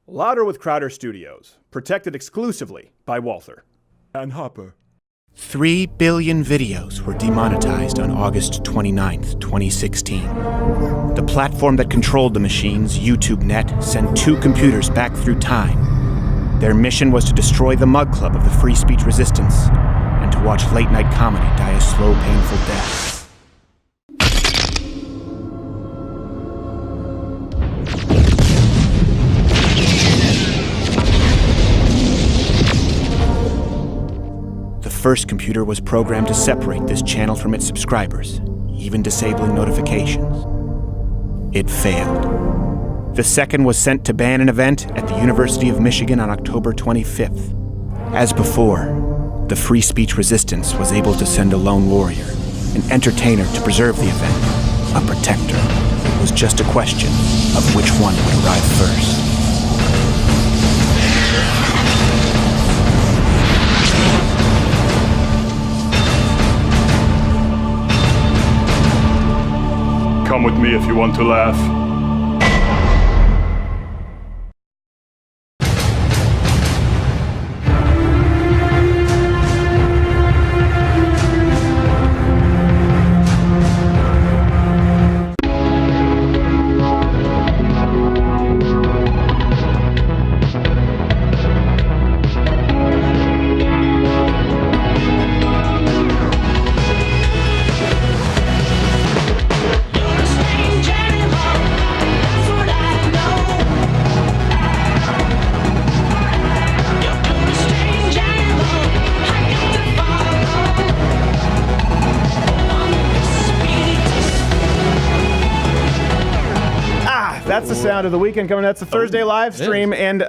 Louder with Crowder Studios. Protected exclusively by Walther. And Hopper. 3 billion videos were demonetized on August 29th, 2016. The platform that controlled the machines, YouTubeNet, sent 2 computers back through time. Their mission was to destroy the Mug Club of the free speech resistance and to watch late-night comedy die a slow, painful death. The first computer was programmed to separate this channel from its subscribers, even disabling notifications. It failed. The second was sent to ban an event at the University of Michigan on October 25th. As before, the free speech resistance was able to send a lone warrior, an entertainer to preserve the event, a protector. It was just a question of which one would arrive first. Come with me if you want to laugh. That's the sound of the weekend coming. That's the Thursday live stream, and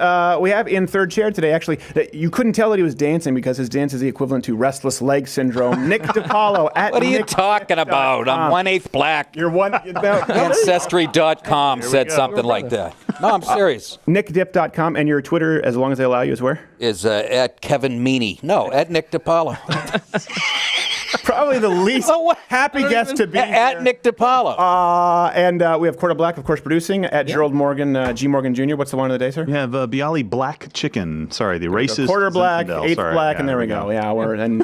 we have in third chair today. Actually, you couldn't tell that he was dancing because his dance is the equivalent to restless leg syndrome. Nick DiPaolo at What are you talking about? I'm 1/8 black. You're one. Ancestry.com said something like that. No, I'm serious. NickDip.com, and your Twitter, as long as they allow you, is where? Is at Kevin Meaney. No, at Nick DiPaolo. Probably the least happy guest to be at Nick DiPaolo. And we have Corda Black, of course, producing. At Gerald Morgan, G. Morgan Jr. What's the one of the day, sir? We have Bialy Black Chicken. Sorry, the racist. Quarter Black, Zinfandel. eighth Sorry. Black, and there we go. Yeah,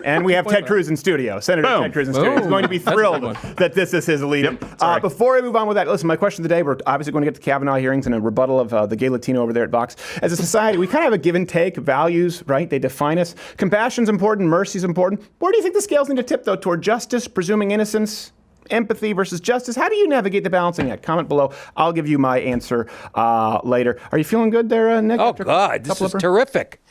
and we have Ted Cruz in studio. Senator Ted Cruz in studio. He's going to be thrilled that this is his lead. Yep. Before we move on with that, listen, my question today, we're obviously going to get to Kavanaugh hearings and a rebuttal of the gay Latino over there at Vox. As a society, we kind of have a give and take, values, right? They define us. Compassion's important, mercy's important. Where do you think the scales need to tip, though, toward justice, presuming innocence? Empathy versus justice. How do you navigate the balancing act? Comment below. I'll give you my answer later. Are you feeling good there, Nick? Oh, God, this is terrific.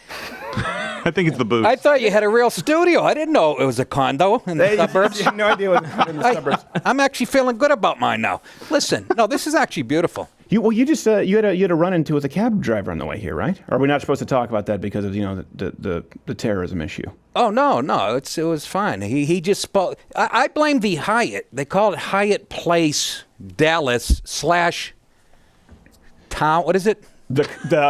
I think it's the booze. I thought you had a real studio. I didn't know it was a condo in the suburbs. I had no idea what was in the suburbs. I'm actually feeling good about mine now. Listen, no, this is actually beautiful. You just you had a run into with a cab driver on the way here, right? Or are we not supposed to talk about that because of the terrorism issue? Oh no, it was fine. He just spoke. I blame the Hyatt. They call it Hyatt Place Dallas / town. What is it? The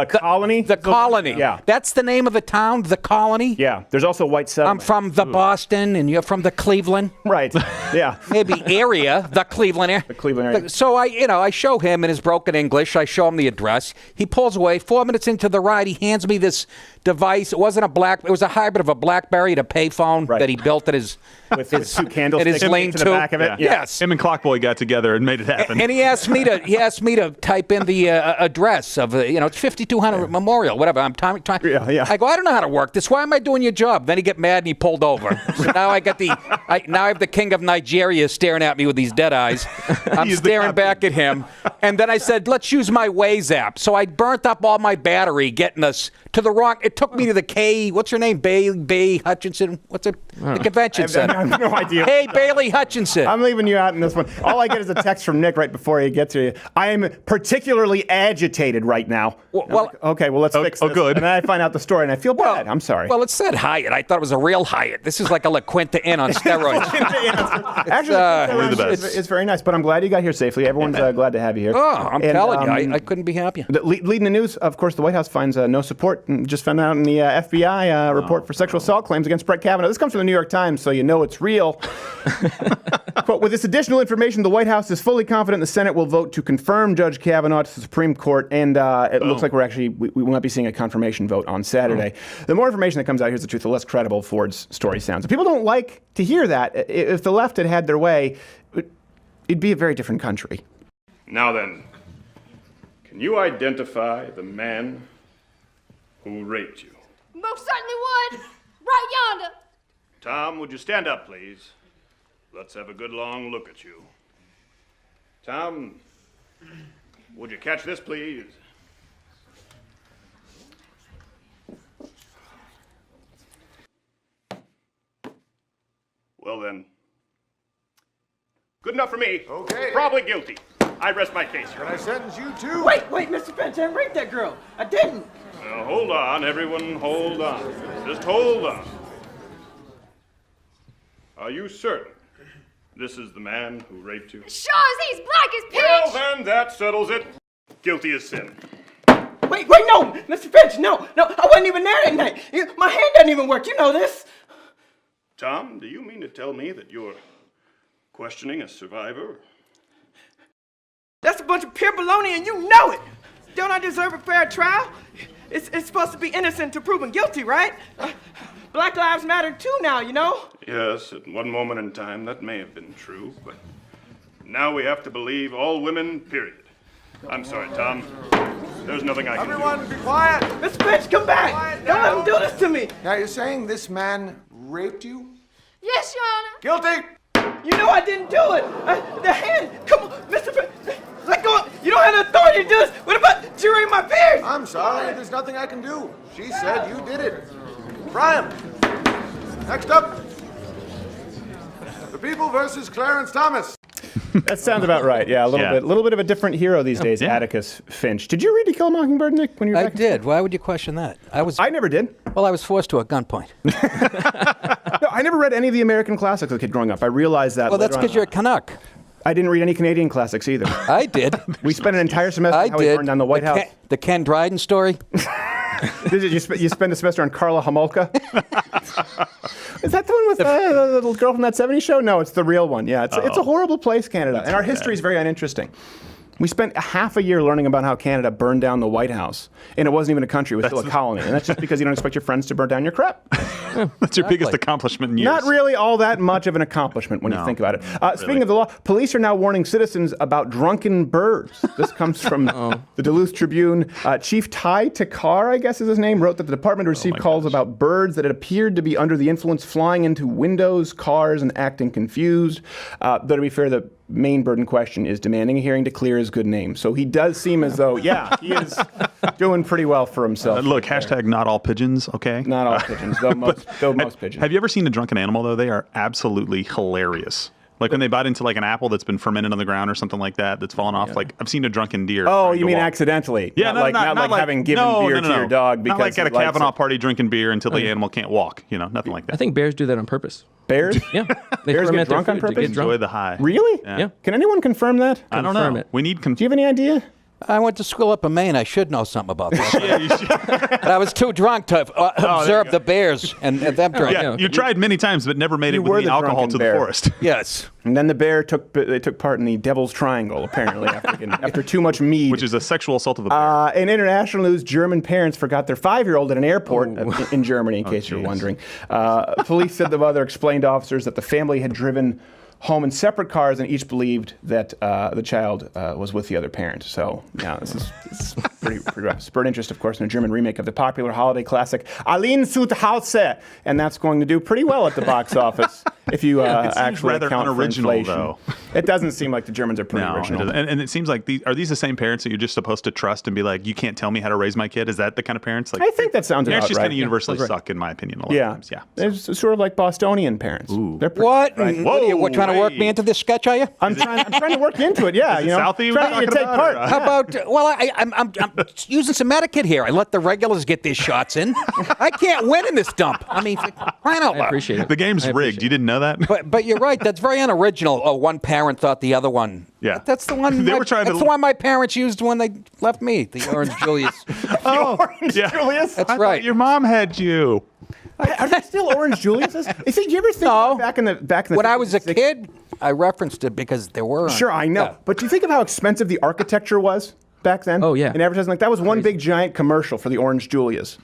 Colony? The Colony. Yeah. That's the name of the town, the Colony? Yeah. There's also White Settlement. I'm from the Boston, and you're from the Cleveland. Right. Yeah. Maybe area, the Cleveland area. The Cleveland area. So I show him in his broken English. I show him the address. He pulls away. 4 minutes into the ride, he hands me this device. It wasn't it was a hybrid of a BlackBerry and a payphone that he built at his with 2 candlesticks lane to the back of it. Yeah. Yes. Him and Clockboy got together and made it happen. And he asked me to type in the address of it's 5200 Memorial, whatever. I'm trying. Yeah. I go, I don't know how to work this. Why am I doing your job? Then he get mad and he pulled over. So now I have the king of Nigeria staring at me with these dead eyes. I'm staring back at him. And then I said, let's use my Waze app. So I burnt up all my battery getting us to the wrong. It took me to the what's her name? Bailey Hutchinson. What's it? The convention center. I have no idea. Hey, Bailey Hutchinson. I'm leaving you out in this one. All I get is a text from Nick right before he gets to you. I am particularly agitated right now. Well, okay, let's fix this. Oh, good. And then I find out the story, and I feel bad. I'm sorry. Well, it said Hyatt. I thought it was a real Hyatt. This is like a La Quinta Inn on steroids. Actually, it's very nice, but I'm glad you got here safely. Everyone's glad to have you here. Oh, I'm telling you, I couldn't be happier. Leading the news, of course, the White House finds no support. Just found out in the FBI report for sexual assault claims against Brett Kavanaugh. This comes from the New York Times, so you know it's real. Quote, with this additional information, the White House is fully confident the Senate will vote to confirm Judge Kavanaugh to the Supreme Court. And it looks like we will not be seeing a confirmation vote on Saturday. The more information that comes out, here's the truth, the less credible Ford's story sounds. People don't like to hear that. If the left had their way, it'd be a very different country. Now then, can you identify the man who raped you? Most certainly would. Right yonder. Tom, would you stand up, please? Let's have a good long look at you. Tom, would you catch this, please? Well then, good enough for me. Okay. Probably guilty. I rest my case. Can I sentence you too? Wait, Mr. Finch, I didn't rape that girl. I didn't. Now, hold on, everyone, hold on. Just hold on. Are you certain this is the man who raped you? Sure as he's black as pitch. Well, then, that settles it. Guilty as sin. Wait, no, Mr. Finch, no, I wasn't even there that night. My hand doesn't even work, you know this. Tom, do you mean to tell me that you're questioning a survivor? That's a bunch of pure baloney and you know it. Don't I deserve a fair trial? It's supposed to be innocent to proven guilty, right? Black lives matter too now, you know? Yes, at one moment in time that may have been true, but now we have to believe all women, period. I'm sorry, Tom. There's nothing I can Everyone, be quiet. Mr. Finch, come back. Quiet Don't let now. him do this to me. Now you're saying this man raped you? Yes, Your Honor. Guilty. You know I didn't do it. The hand, come on, Mr. Finch. Let go. You don't have the authority to do this. What about jury my peers? I'm sorry, there's nothing I can do. She said you did it. Brian, next up. The People versus Clarence Thomas. That sounds about right. Yeah, a little bit of a different hero these days, Atticus Finch. Did you read To Kill a Mockingbird, Nick, when you were I back? did. Why would you question that? I never did. Well, I was forced to at gunpoint. No, I never read any of the American classics as a kid growing up. I realized that. Well, that's later because on. you're a Canuck. I didn't read any Canadian classics either. I did. We spent an entire semester I on how we did. burned down the White House. The Ken Dryden story. You spend a semester on Carla Homolka? Is that the one with the little girl from that 70s show? No, it's the real one. Yeah, it's a horrible place, Canada. And our history is very uninteresting. We spent half a year learning about how Canada burned down the White House. And it wasn't even a country, it was still a colony. And that's just because you don't expect your friends to burn down your crap. That's your biggest accomplishment in years. Not really all that much of an accomplishment when you think about it. Speaking of the law, police are now warning citizens about drunken birds. This comes from the Duluth Tribune. Chief Ty Takar, I guess is his name, wrote that the department received calls about birds that had appeared to be under the influence, flying into windows, cars, and acting confused. Though to be fair, the main bird in question is demanding a hearing to clear his good name. So he does seem as though, he is doing pretty well for himself. Look, hashtag not all pigeons, okay? Not all pigeons, though most pigeons. Have you ever seen a drunken animal, though? They are absolutely hilarious. Like when they bite into like an apple that's been fermented on the ground or something like that, that's fallen off. Like I've seen a drunken deer. Oh, trying you to mean walk. accidentally? Yeah, not like having given beer to your dog because not like at a he likes Kavanaugh it. party drinking beer until the animal can't walk. You know, nothing like that. I think bears do that on purpose. Bears? Yeah. They Bears get ferment their drunk on food to purpose? get drunk. Enjoy the high. Really? Yeah. Can anyone confirm that? I don't Confirm know. it. We need. Do you have any idea? I went to school up in Maine. I should know something about that. Yeah, you should. But I was too drunk to observe the bears and them drink. Yeah, you tried many times, but never made it You with were any the alcohol drunken to bear. the forest. Yes. And then the bear took part in the Devil's Triangle, apparently, after too much mead. Which is a sexual assault of a bear. In international news, German parents forgot their 5-year-old at an airport in Germany, in case you're wondering. Police said the mother explained to officers that the family had driven home in separate cars and each believed that the child was with the other parent. So, yeah, this is pretty rough. Spurred interest, of course, in a German remake of the popular holiday classic Allein zu Hause, and that's going to do pretty well at the box office if you it seems actually rather account unoriginal, for inflation. though. It doesn't seem like the Germans are pretty No, it original. doesn't. And it seems like are these the same parents that you're just supposed to trust and be like, you can't tell me how to raise my kid? Is that the kind of parents? Like, I think that sounds parents about just right. kind of universally That's right. suck, in my opinion. A lot Yeah. of times. Yeah. It's sort of like Bostonian parents. Ooh. They're pretty, What? right? What are you trying to work wait. me into this sketch, are you? I'm trying to work into it. Yeah, Is it you know, Southie we're trying to talking take about, part. or, How about, well, I'm using some etiquette here. I let the regulars get their shots in. I can't win in this dump. I mean, for crying out I loud. appreciate it. The game's I appreciate rigged. You didn't know that? But you're right. That's very unoriginal. Oh, one parent thought the other one. Yeah. That's the one. They were trying to- That's the one my parents used when they left me. The Orange Julius. Orange yeah. Julius. That's I right. thought your mom had you. Are they still Orange Juliuses? Do you ever think No. back in the When I was a 50s, kid, I referenced it because there were. Sure, I know. Yeah. But do you think of how expensive the architecture was back then? Oh, yeah. In advertising, like that was one big giant commercial for the Orange Julius.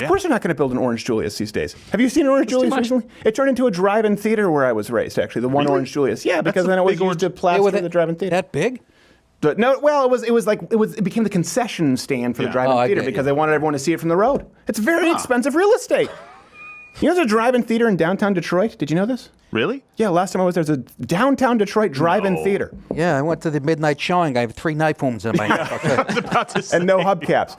Of course they're not going to build an Orange Julius these days. Have you seen an Orange Julius recently? It turned into a drive-in theater where I was raised, actually, the one Orange Julius. Yeah, because then it was used to plaster the drive-in theater. That big? No, well, it became the concession stand for the drive-in theater because they wanted everyone to see it from the road. It's very expensive real estate. You know there's a drive-in theater in downtown Detroit? Did you know this? Really? Yeah, last time I was there's a downtown Detroit drive-in theater. Yeah, I went to the midnight showing. I have 3 knife wounds in my I was about to say. And no hubcaps.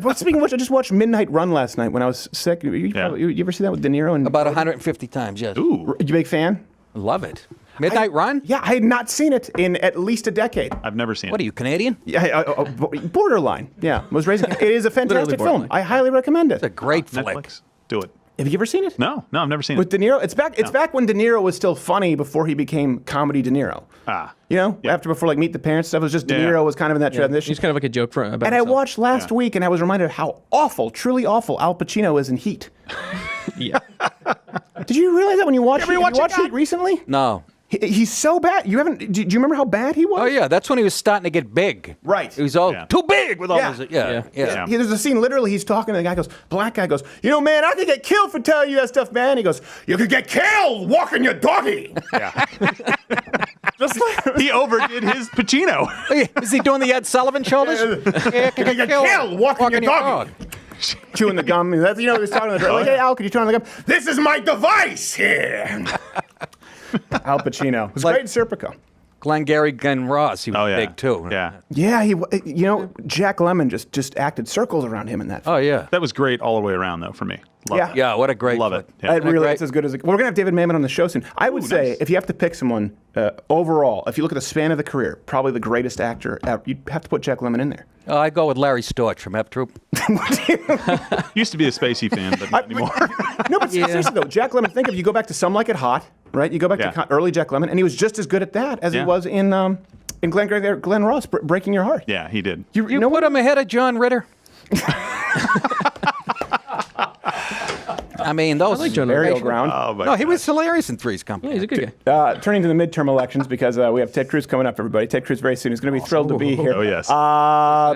But speaking of which, I just watched Midnight Run last night when I was sick. You ever see that with De Niro? And About 150 times, yes. Ooh. You a big fan? Love it. Midnight Run? Yeah, I had not seen it in at least a decade. I've never seen it. What are you, Canadian? Yeah, borderline. Yeah, was raising. It is a fantastic film. borderline. I highly recommend it. It's a great flick. Netflix? Do it. Have you ever seen it? No, I've never seen With it. De Niro, it's back when De Niro was still funny before he became comedy De Niro. You know, before like Meet the Parents stuff, it was just De Niro was kind of in that transition. He's kind of like a joke about And I watched last week, and I was reminded of how awful, truly awful, Al Pacino is in Heat. Yeah. Did you realize that when you watched Heat? watch You watched Heat recently? No. He's so bad. You haven't? Do you remember how bad he was? Oh, yeah, that's when he was starting to get big. Right. He was all too big with all Yeah. his... Yeah. There's a scene, literally, he's talking, and the guy goes, black guy goes, you know, man, I could get killed for telling you that stuff, man. He goes, you could get killed walking your doggy. Yeah. Just like, He overdid his Pacino. Is he doing the Ed Sullivan shoulders? Yeah, you could get killed walking your doggy. Chewing the gum. That's, he was talking to the like, hey, Al, could you turn on the gum? This is my device here. Al Pacino. It was great in Serpico. Glenn Ross, he was big, too. Yeah. Yeah, Jack Lemmon just acted circles around him in that film. Oh, yeah. That was great all the way around, though, for me. Love Yeah. it. Yeah, what a great Love flick. it. Yeah. It really is as good as it. Well, we're going to have David Mamet on the show soon. I would say, nice. if you have to pick someone overall, if you look at the span of the career, probably the greatest actor ever, you'd have to put Jack Lemmon in there. I go with Larry Storch from F Troop. Used to be a Spacey fan, but not anymore. No, but seriously though, Jack Lemmon, think of, you go back to Some Like It Hot, right? You go back to early Jack Lemmon, and he was just as good at that as he was in Glenn Ross, Breaking Your Heart. Yeah, he did. You know put him ahead of John Ritter? I mean, those... I like John Burial Ritter. Ground. Oh, my No, he God. was hilarious in Three's Company. Yeah, he's a good guy. Turning to the midterm elections, because we have Ted Cruz coming up, everybody. Ted Cruz very soon. He's going to be thrilled to be here. Oh, yes.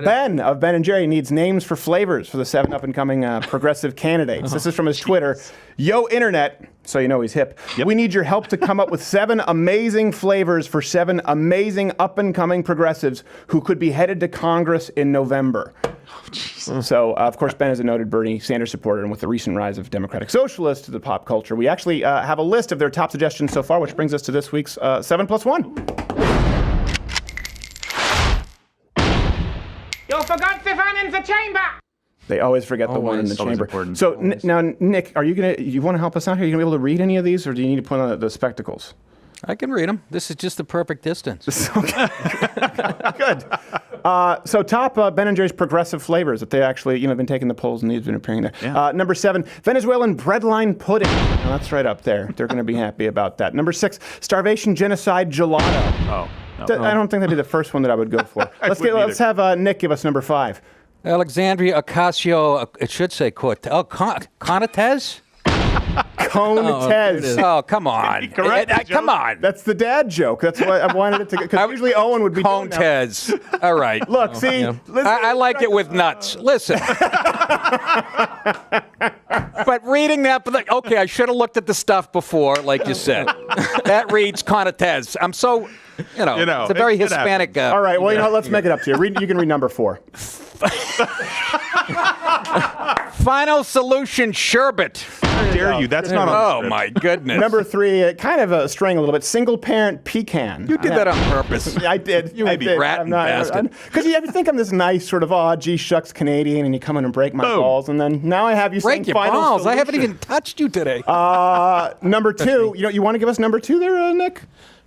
Ben of Ben and Jerry needs names for flavors for the 7 up-and-coming progressive candidates. This is from his Twitter. Yo, Internet, so you know he's hip. We need your help to come up with 7 amazing flavors for 7 amazing up-and-coming progressives who could be headed to Congress in November. So, of course, Ben is a noted Bernie Sanders supporter, and with the recent rise of Democratic Socialists to the pop culture, we actually have a list of their top suggestions so far, which brings us to this week's 7+1. You forgot the one in the chamber! They always forget the one in the chamber. Important. So, now, Nick, you want to help us out here? Are you going to be able to read any of these, or do you need to put on the spectacles? I can read them. This is just the perfect distance. Good. So top Ben & Jerry's progressive flavors that they actually, been taking the polls and these have been appearing there. Yeah. Number 7, Venezuelan breadline pudding. Now, that's right up there. They're going to be happy about that. Number 6, starvation genocide gelato. Oh, no. I don't think that'd be the first one that I would go for. Let's have Nick give us number 5. Alexandria Ocasio, it should say Cortez? Conetez. Oh, come on. Come on. That's the dad joke. That's why I wanted it to, because usually Owen would be doing that. Conetez. All right. Look, see? Listen, I like it with nuts. Listen. But reading that, okay, I should have looked at the stuff before, like you said. That reads Conetez. I'm so, it's a very Hispanic. All right, well, let's make it up to you. You can read number 4. Final solution sherbet. How dare you? That's not on the script. My goodness. Number 3, kind of straying a little bit, single parent pecan. You did that on purpose. I did. You ratting bastard. Because you think I'm this nice sort of, gee shucks Canadian, and you come in and break my balls, and then now I have you saying break your final balls. solution. I haven't even touched you today. Number 2, you want to give us number 2 there, Nick?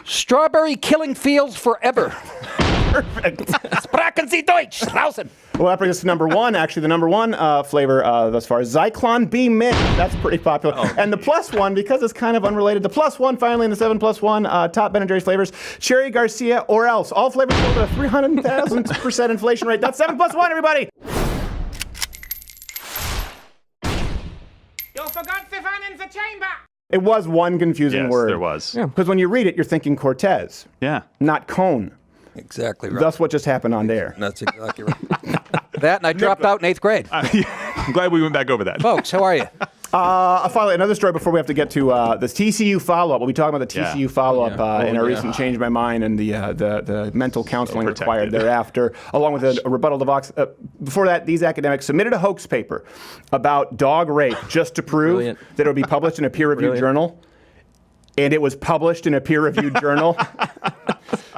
Strawberry killing fields forever. Perfect. Sprachen Sie Deutsch, draußen. Well, that brings us to number 1. Actually, the number 1 flavor thus far is Zyklon B Mint. That's pretty popular. And the +1, because it's kind of unrelated, the +1 finally in the 7+1 top Ben & Jerry's flavors, Cherry Garcia or else. All flavors with a 300,000% inflation rate. That's 7+1, everybody. You forgot the one in the chamber! It was one confusing word. There was. Because when you read it, you're thinking Cortez. Yeah. Not cone. Exactly right. That's what just happened on there. That's exactly right. That, and I dropped out in 8th grade. I'm glad we went back over that. Folks, how are you? Finally, another story before we have to get to this TCU follow-up. We'll be talking about the TCU follow-up in our recent Change My Mind and the mental counseling required thereafter, along with a rebuttal to Vox. Before that, these academics submitted a hoax paper about dog rape just to prove that it would be published in a peer-reviewed journal. And it was published in a peer-reviewed journal.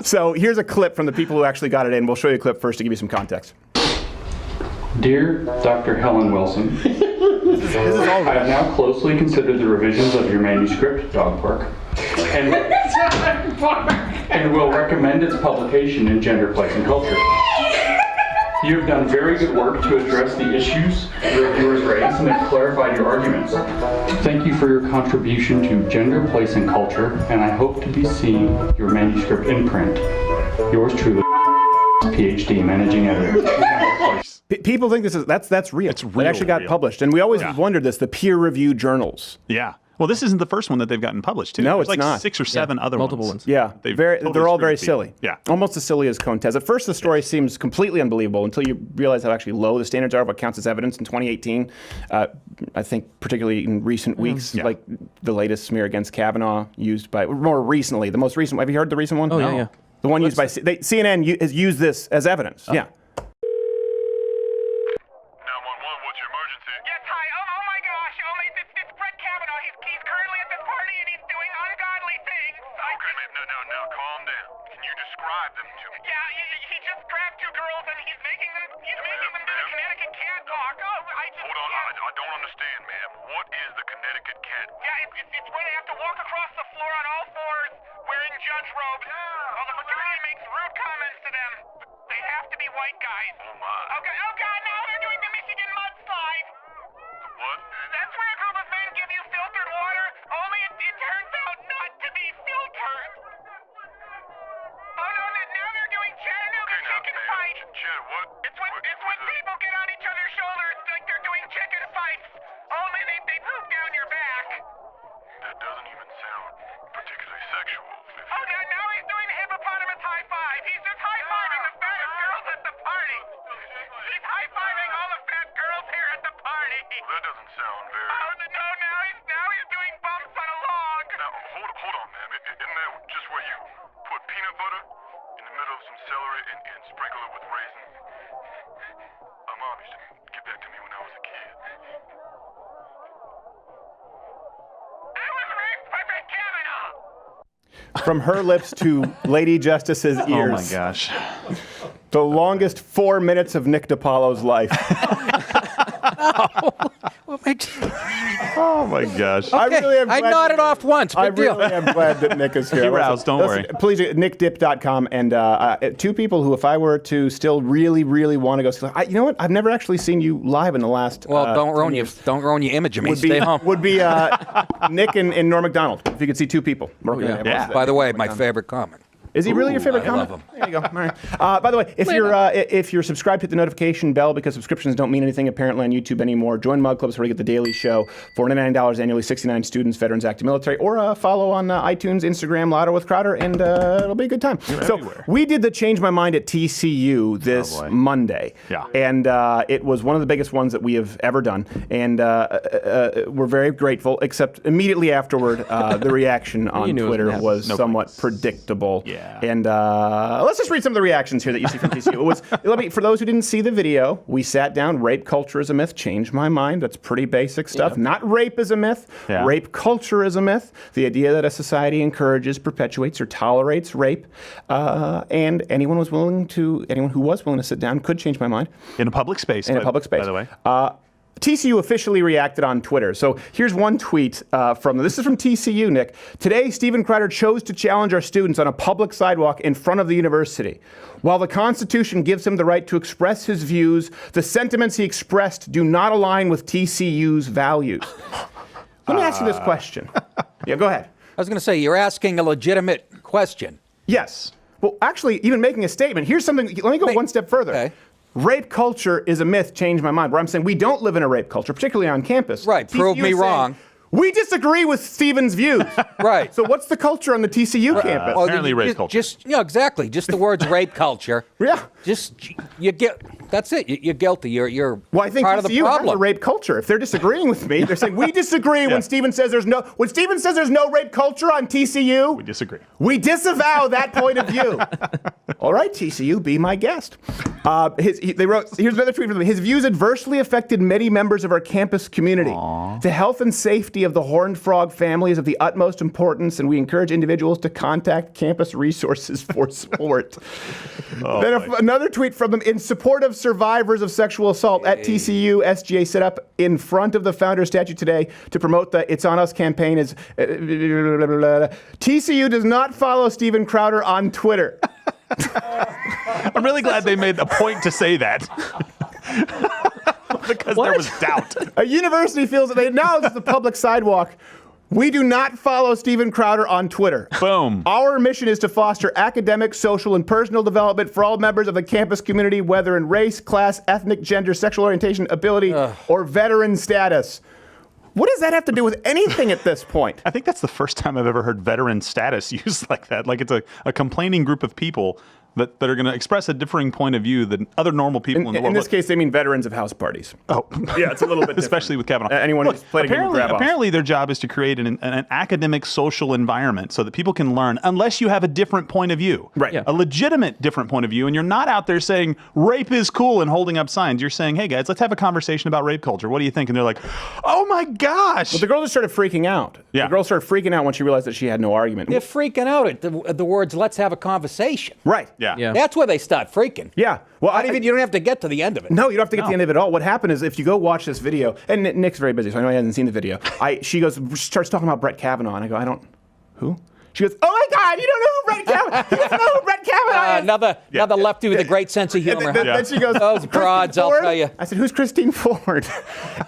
So here's a clip from the people who actually got it in. We'll show you a clip first to give you some context. Dear Dr. Helen Wilson, I have now closely considered the revisions of your manuscript, Dog Park, and will recommend its publication in Gender, Place, and Culture. You have done very good work to address the issues the reviewers raised and have clarified your arguments. Thank you for your contribution to Gender, Place, and Culture, and I hope to be seeing your manuscript in print. Yours truly, PhD, Managing Editor. People think that's real. It's real. It actually got published, and we always wondered this: the peer-reviewed journals. Yeah. Well, this isn't the first one that they've gotten published, too. No, There's it's not. 6 or 7 other multiple ones. Yeah, they're all very silly. Yeah. Almost as silly as Contes. At first, the story seems completely unbelievable until you realize how actually low the standards are of what counts as evidence in 2018. I think particularly in recent weeks, like the latest smear against Kavanaugh used by, more recently, the most recent, have you heard the recent one? Oh, yeah. The one used by, CNN has used this as evidence. Yeah. Yes, hi. Oh my gosh. It's Brett Kavanaugh. He's currently at this party and he's doing ungodly things. Okay, man, now, calm down. Can you describe them to me? Yeah, he just grabbed 2 girls and he's making them do the Connecticut catwalk. Hold on, I don't understand, ma'am. What is the Connecticut catwalk? Yeah, it's where they have to walk across the floor on all fours wearing judge robes. While the fraternity makes rude comments to them. They have to be white guys. Oh, my. Okay, oh God, now they're doing the Michigan mudslide. What? That's where a group of men give you filtered water, only it turns out not to be filtered. Oh no, now they're doing Chattanooga chicken fight. What? It's when people get on each other's shoulders like they're doing chicken fights, only they poop down your back. That doesn't even sound particularly sexual. Oh, now he's doing the hippopotamus high five. He's just high-fiving the fattest girls at the party. He's high-fiving all the fat girls here at the party. That doesn't sound very... Oh, no, now he's doing bumps on a log. Now, hold on, ma'am. Isn't that just where you put peanut butter in the middle of some celery and sprinkle it with raisins? My mom used to give that to me when I was a kid. I was raised by Brett Kavanaugh. From her lips to Lady Justice's ears. Oh, my gosh. The longest 4 minutes of Nick DiPaolo's life. Oh, my gosh. I really am I glad nodded off once. I Big deal. really am glad that Nick is here. He roused, don't worry. Please, nickdip.com. And 2 people who, if I were to still really, really want to go see, you know what? I've never actually seen you live in the last. Well, don't ruin your image of me. Stay home. Would be Nick and Norm Macdonald. If you could see 2 people. By the way, my favorite comic. Is he really your favorite I comic? love him. There you go. All right. By the way, if you're subscribed, hit the notification bell because subscriptions don't mean anything apparently on YouTube anymore. Join Mug Clubs where you get the daily show for $99 annually, 69 students, veterans, active military, or follow on iTunes, Instagram, Louder with Crowder, and it'll be a good time. Everywhere. We did the Change My Mind at TCU this Monday. Yeah. And it was one of the biggest ones that we have ever done. And we're very grateful, except immediately afterward, the reaction on Twitter was somewhat predictable. Yeah. And let's just read some of the reactions here that you see from TCU. It was, for those who didn't see the video, we sat down, rape culture is a myth, change my mind. That's pretty basic stuff. Not rape is a myth. Yeah. Rape culture is a myth. The idea that a society encourages, perpetuates, or tolerates rape. And anyone who was willing to sit down could change my mind. In a public space. In a public space. By the way. TCU officially reacted on Twitter. So here's one tweet from them. This is from TCU, Nick. Today, Stephen Crowder chose to challenge our students on a public sidewalk in front of the university. While the Constitution gives him the right to express his views, the sentiments he expressed do not align with TCU's values. Let me ask you this question. Yeah, go ahead. I was going to say, you're asking a legitimate question. Yes. Well, actually, even making a statement. Here's something. Let me go one step further. Okay. Rape culture is a myth, changed my mind. Where I'm saying we don't live in a rape culture, particularly on campus. Right, prove TCU me is saying wrong. We disagree with Stephen's views. Right. So what's the culture on the TCU campus? Apparently rape culture. Exactly. Just the words rape culture. Yeah. You get. That's it. You're guilty. You're Well, I think part of the TCU has a problem. rape culture. If they're disagreeing with me, they're saying we disagree when Stephen says there's no rape culture on TCU. We disagree. We disavow that point of view. All right, TCU, be my guest. They wrote, here's another tweet from them. His views adversely affected many members of our campus community. The health and safety of the horned frog family is of the utmost importance, and we encourage individuals to contact campus resources for support. Another tweet from them, in support of survivors of sexual assault at TCU, SGA set up in front of the founder statue today to promote the It's On Us campaign. TCU does not follow Steven Crowder on Twitter. I'm really glad they made a point to say that. Because there was doubt. A university feels that they acknowledge it's the public sidewalk. We do not follow Steven Crowder on Twitter. Boom. Our mission is to foster academic, social, and personal development for all members of the campus community, whether in race, class, ethnic, gender, sexual orientation, ability, or veteran status. What does that have to do with anything at this point? I think that's the first time I've ever heard veteran status used like that. Like it's a complaining group of people that are going to express a differing point of view than other normal people in the world. In this case, they mean veterans of house parties. Oh. Yeah, it's a little bit Especially with Kavanaugh. Anyone who's played a game of grab-off. Apparently their job is to create an academic social environment so that people can learn unless you have a different point of view. Right. A legitimate different point of view. And you're not out there saying rape is cool and holding up signs. You're saying, hey guys, let's have a conversation about rape culture. What do you think? And they're like, oh my gosh. But the girl just started freaking out. Yeah. The girl started freaking out when she realized that she had no argument. They're freaking out at the words, let's have a conversation. Right. Yeah. That's where they start freaking. Yeah. Well, You don't have to get to the end of it. No, you don't have to get to the end of it at all. What happened is if you go watch this video, and Nick's very busy, so I know he hasn't seen the video. She starts talking about Brett Kavanaugh, and I go, who? She goes, oh my God, you don't know who Brett Kavanaugh? He doesn't know who Brett Kavanaugh is. Another lefty with a great sense of humor. Then she goes, those broads, I'll tell you. I said, who's Christine Ford?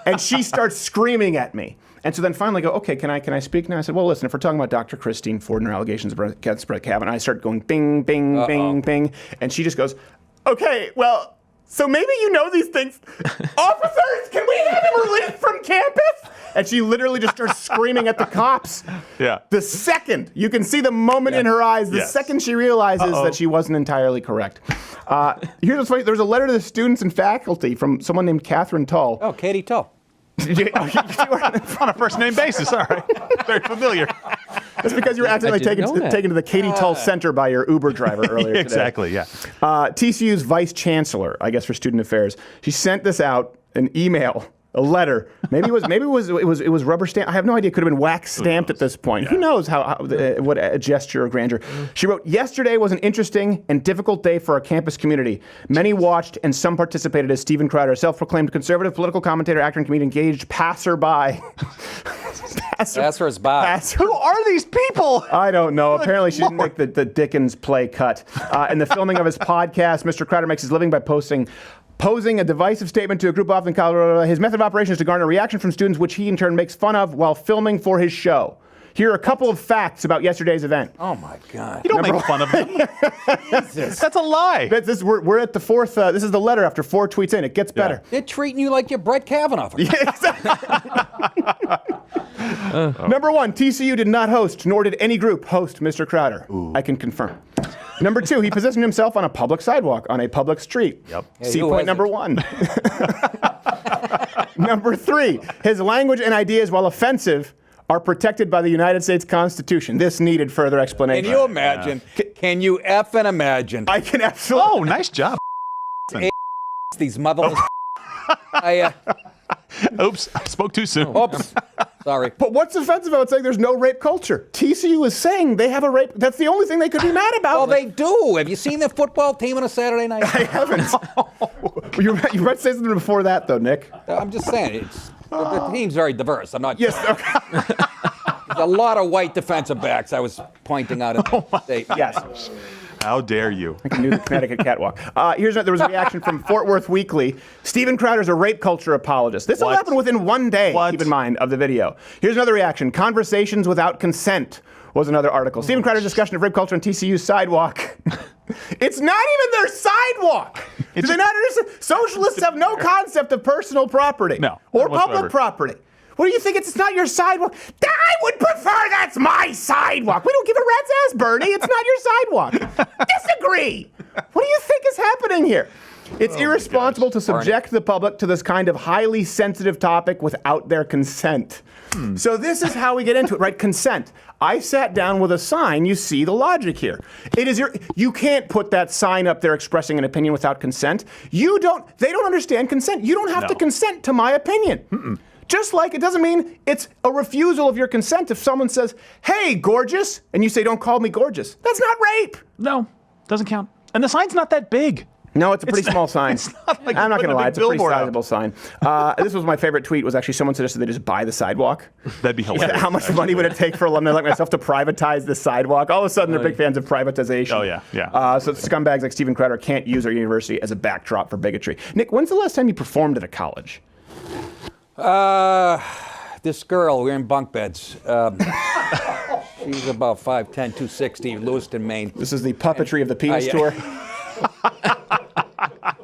And she starts screaming at me. And so then finally I go, okay, can I speak now? I said, well, listen, if we're talking about Dr. Christine Ford and her allegations against Brett Kavanaugh, I start going bing, bing, bing, bing. And she just goes, okay, well, so maybe you know these things. Officers, can we have him released from campus? And she literally just starts screaming at the cops. Yeah. The second, you can see the moment in her eyes, the second she realizes that she wasn't entirely correct. Here's what's funny. There's a letter to the students and faculty from someone named Catherine Tull. Oh, Katie Tull. On a first name basis, all right. Very familiar. That's because you were accidentally taken to the Katie Tull Center by your Uber driver earlier today. Exactly, yeah. TCU's vice chancellor, I guess for student affairs, she sent this out, an email, a letter. Maybe it was rubber stamped. I have no idea. It could have been wax stamped at this point. Yeah. Who knows what a gesture of grandeur. She wrote, yesterday was an interesting and difficult day for our campus community. Many watched and some participated as Steven Crowder, a self-proclaimed conservative political commentator, actor, and comedian, engaged passerby. Passers-by. Who are these people? I don't know. Apparently she didn't make the Dickens play cut. In the filming of his podcast, Mr. Crowder makes his living by posing a divisive statement to a group off in Colorado. His method of operation is to garner reaction from students, which he in turn makes fun of while filming for his show. Here are a couple of facts about yesterday's event. Oh my God! You don't make fun of them. Jesus. That's a lie. We're at the fourth. This is the letter after 4 tweets in. It gets better. They're treating you like you're Brett Kavanaugh. Yeah, exactly. Number 1, TCU did not host, nor did any group host Mr. Crowder. Ooh. I can confirm. Number 2, he positioned himself on a public sidewalk on a public street. Yep. See point number 1. Number 3, his language and ideas, while offensive, are protected by the United States Constitution. This needed further explanation. Can you imagine? Can you effing imagine? I can absolutely. Oh, nice job. These motherless. Oops, I spoke too soon. Oops. Sorry. But what's offensive about saying there's no rape culture? TCU is saying they have a rape. That's the only thing they could be mad about. Well, they do. Have you seen their football team on a Saturday night? I haven't. You might say something before that, though, Nick. I'm just saying. The team's very diverse. I'm not. Yes. Okay. There's a lot of white defensive backs I was pointing out in the state. Yes. How dare you? I can do the Connecticut catwalk. There was a reaction from Fort Worth Weekly. Steven Crowder's a rape culture apologist. This all happened within 1 day, keep in mind, of the video. Here's another reaction. Conversations without consent was another article. Steven Crowder's discussion of rape culture on TCU's sidewalk. It's not even their sidewalk. Do they not understand? Socialists have no concept of personal property or public property. What do you think? It's not your sidewalk. I would prefer that's my sidewalk. We don't give a rat's ass, Bernie. It's not your sidewalk. Disagree. What do you think is happening here? It's irresponsible to subject the public to this kind of highly sensitive topic without their consent. So this is how we get into it, right? Consent. I sat down with a sign. You see the logic here. You can't put that sign up there expressing an opinion without consent. They don't understand consent. You don't have to consent to my opinion. Just like it doesn't mean it's a refusal of your consent if someone says, hey, gorgeous, and you say, don't call me gorgeous. That's not rape. No, doesn't count. And the sign's not that big. No, it's a pretty small sign. It's not like I'm not going to lie, it's a pretty billboard sizable sign. This was my favorite tweet, was actually someone suggested they just buy the sidewalk. That'd be hilarious. How much money would it take for a alumni like myself to privatize the sidewalk? All of a sudden, they're big fans of privatization. Oh, yeah. So scumbags like Steven Crowder can't use our university as a backdrop for bigotry. Nick, when's the last time you performed at a college? This girl, we're in bunk beds. She's about 5'10", 260, Lewiston, Maine. This is the puppetry of the penis tour.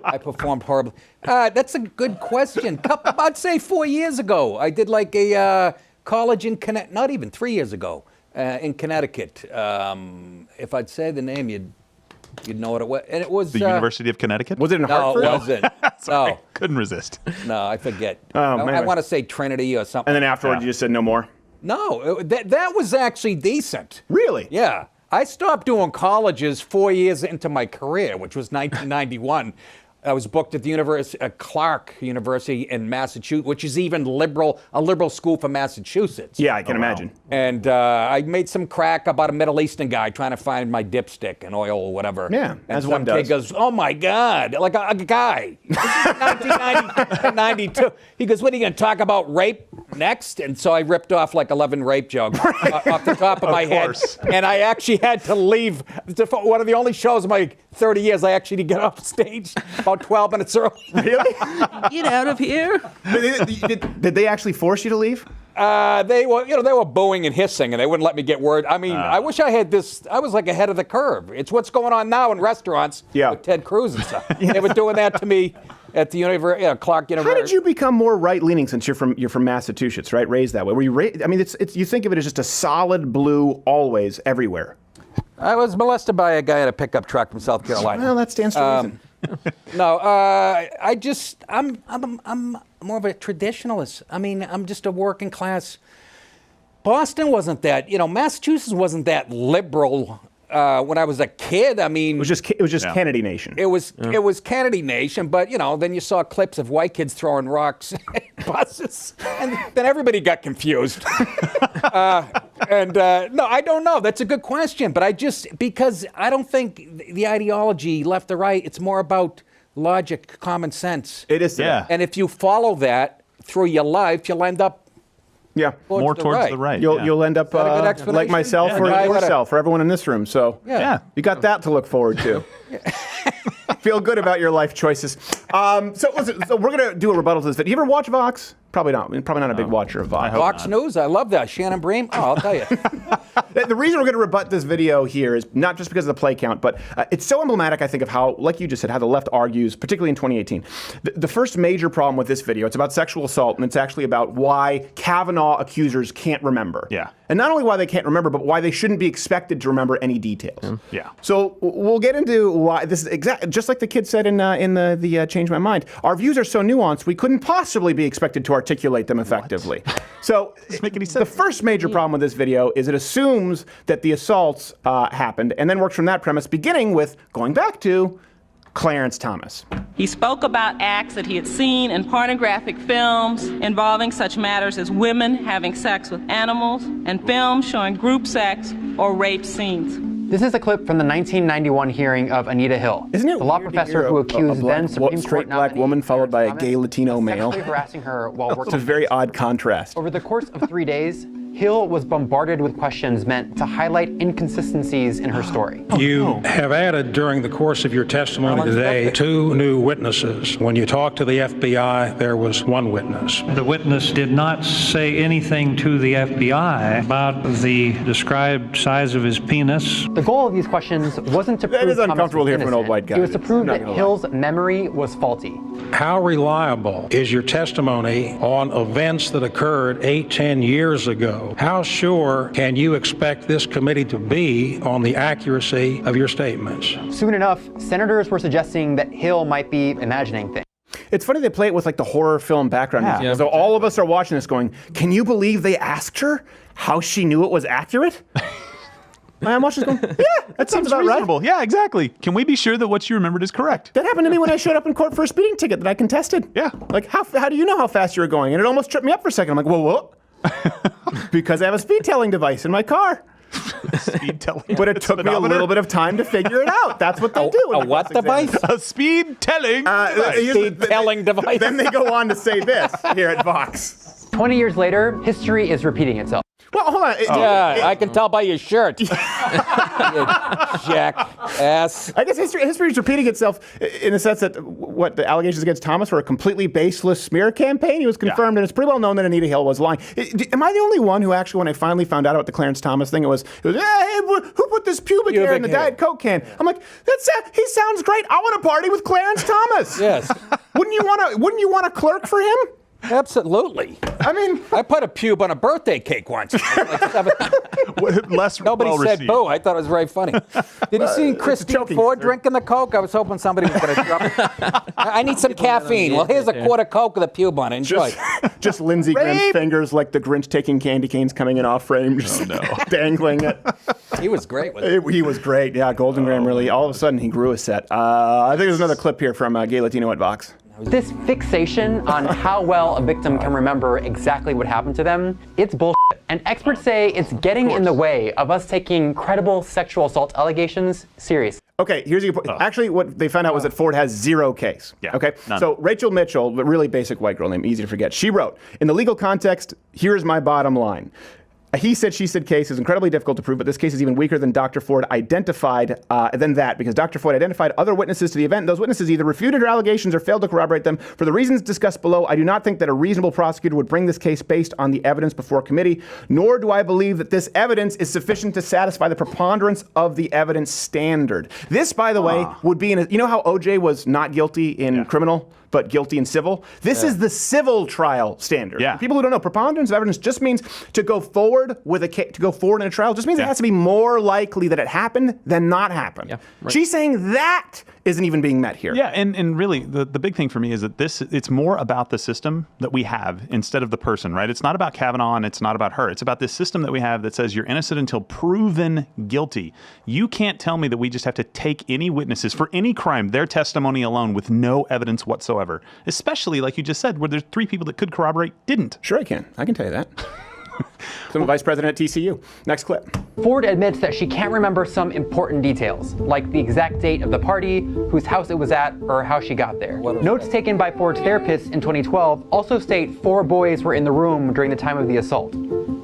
I performed horribly. That's a good question. I'd say 4 years ago. I did like a college in Connecticut, not even 3 years ago, in Connecticut. If I'd say the name, you'd know what it was. And it was the University of Connecticut? Was it in Hartford? No, it wasn't. Sorry, No. couldn't resist. No, I forget. Oh, man. I want to say Trinity or something. And then afterwards, you just said no more? No, that was actually decent. Really? Yeah. I stopped doing colleges 4 years into my career, which was 1991. I was booked at the Clark University in Massachusetts, which is even a liberal school for Massachusetts. Yeah, I can imagine. And I made some crack about a Middle Eastern guy trying to find my dipstick and oil or whatever. Yeah, and as some one does. kid goes, oh my God, like a guy. This is 1992. He goes, what are you going to talk about rape next? And so I ripped off like 11 rape jokes off the top of my head. And I actually had to leave. One of the only shows in my 30 years I actually did get off stage about 12 minutes early. Really? Get out of here. Did they actually force you to leave? They were booing and hissing, and they wouldn't let me get word. I mean, I wish I had this. I was like ahead of the curve. It's what's going on now in restaurants with Ted Cruz and stuff. They were doing that to me at the Clark University. How did you become more right-leaning since you're from Massachusetts, right? Raised that way. Were you raised? I mean, you think of it as just a solid blue always everywhere. I was molested by a guy in a pickup truck from South Carolina. Well, that stands to reason. No, I'm more of a traditionalist. I mean, I'm just a working class. Boston wasn't that, Massachusetts wasn't that liberal when I was a kid. I mean, it was just Kennedy Nation. It was Kennedy Nation, but then you saw clips of white kids throwing rocks at buses, and then everybody got confused. No, I don't know. That's a good question, but because I don't think the ideology left or right. It's more about logic, common sense. It is. Yeah. And if you follow that through your life, you'll end up. Yeah, more towards the right. You'll end up like myself or yourself, for everyone in this room. So you got that to look forward to. Feel good about your life choices. So we're gonna do a rebuttal to this video. You ever watch Vox? Probably not. Probably not a big watcher of Vox. Vox News, I love that. Shannon Bream. Oh, I'll tell you. The reason we're going to rebut this video here is not just because of the play count, but it's so emblematic, I think, of how, like you just said, how the left argues, particularly in 2018. The first major problem with this video, it's about sexual assault, and it's actually about why Kavanaugh accusers can't remember. Yeah. And not only why they can't remember, but why they shouldn't be expected to remember any details. Yeah. So we'll get into why this is just like the kid said in the Change My Mind. Our views are so nuanced, we couldn't possibly be expected to articulate them effectively. So doesn't make any sense. The first major problem with this video is it assumes that the assaults happened and then works from that premise, beginning with going back to Clarence Thomas. He spoke about acts that he had seen in pornographic films involving such matters as women having sex with animals and films showing group sex or rape scenes. This is a clip from the 1991 hearing of Anita Hill, Isn't it the law weird to professor hear who accused then Supreme straight Court black nominee woman followed by a Clarence gay Thomas Latino of male? sexually harassing her while working. It's a very odd contrast. Over the course of 3 days, Hill was bombarded with questions meant to highlight inconsistencies in her story. You have added during the course of your testimony today 2 new witnesses. When you talked to the FBI, there was 1 witness. The witness did not say anything to the FBI about the described size of his penis. The goal of these questions wasn't to prove That is Thomas uncomfortable was here for an old innocent. white guy. It was to prove Not that gonna lie. Hill's memory was faulty. How reliable is your testimony on events that occurred 8-10 years ago? How sure can you expect this committee to be on the accuracy of your statements? Soon enough, senators were suggesting that Hill might be imagining things. It's funny they play it with like the horror film background music. Yeah. So all of us are watching this going, can you believe they asked her how she knew it was accurate? I'm watching this going, yeah, that seems about reasonable. right. Yeah, exactly. Can we be sure that what you remembered is correct? That happened to me when I showed up in court for a speeding ticket that I contested. Yeah. Like, how do you know how fast you were going? And it almost tripped me up for a second. I'm like, whoa. Because I have a speed telling device in my car. Speed telling. But it took me a little bit of time to figure it out. That's what they do. A what device? A speed telling device. Speed telling device. Then they go on to say this here at Vox. 20 years later, history is repeating itself. Well, hold on. Yeah, I can tell by your shirt. You jackass. I guess history is repeating itself in the sense that what the allegations against Thomas were a completely baseless smear campaign. He was confirmed, and it's pretty well known that Anita Hill was lying. Am I the only one who actually, when I finally found out about the Clarence Thomas thing, it was hey, who put this pubic hair in the Diet Coke can? I'm like, he sounds great. I want to party with Clarence Thomas. Yes. Wouldn't you want to clerk for him? Absolutely. I mean, I put a pube on a birthday cake once. Less Nobody well said received. boo. I thought it was very funny. Did you see Christine Ford drinking the Coke? I was hoping somebody was going to drop it. I need some caffeine. Well, here's a quart of Coke with a pube on it. Enjoy. Just Lindsey Graham's fingers like the Grinch taking candy canes coming in off frame, just dangling it. He was great with it. He was great. Yeah, Golden Graham really, all of a sudden he grew a set. I think there's another clip here from Gay Latino at Vox. This fixation on how well a victim can remember exactly what happened to them, it's bullshit. And experts say it's getting in the way of us taking credible sexual assault allegations seriously. Okay, here's your point. Actually, what they found out was that Ford has 0 case. Yeah, okay, none. so Rachel Mitchell, the really basic white girl name, easy to forget, she wrote, in the legal context, here's my bottom line. A he said, she said case is incredibly difficult to prove, but this case is even weaker than Dr. Ford identified, because Dr. Ford identified other witnesses to the event. Those witnesses either refuted her allegations or failed to corroborate them. For the reasons discussed below, I do not think that a reasonable prosecutor would bring this case based on the evidence before committee, nor do I believe that this evidence is sufficient to satisfy the preponderance of the evidence standard. This, by the way, would be you know how OJ was not guilty in criminal, but guilty in civil? This is the civil trial standard. Yeah. For people who don't know, preponderance of evidence just means to go forward with to go forward in a trial just means it has to be more likely that it happened than not happen. Yeah, right. She's saying that isn't even being met here. Yeah, and really, the big thing for me is that it's more about the system that we have instead of the person, right? It's not about Kavanaugh and it's not about her. It's about this system that we have that says you're innocent until proven guilty. You can't tell me that we just have to take any witnesses for any crime, their testimony alone, with no evidence whatsoever. Especially, like you just said, where there's 3 people that could corroborate didn't. Sure I can. I can tell you that. I'm vice president at TCU. Next clip. Ford admits that she can't remember some important details, like the exact date of the party, whose house it was at, or how she got there. Notes taken by Ford's therapist in 2012 also state 4 boys were in the room during the time of the assault.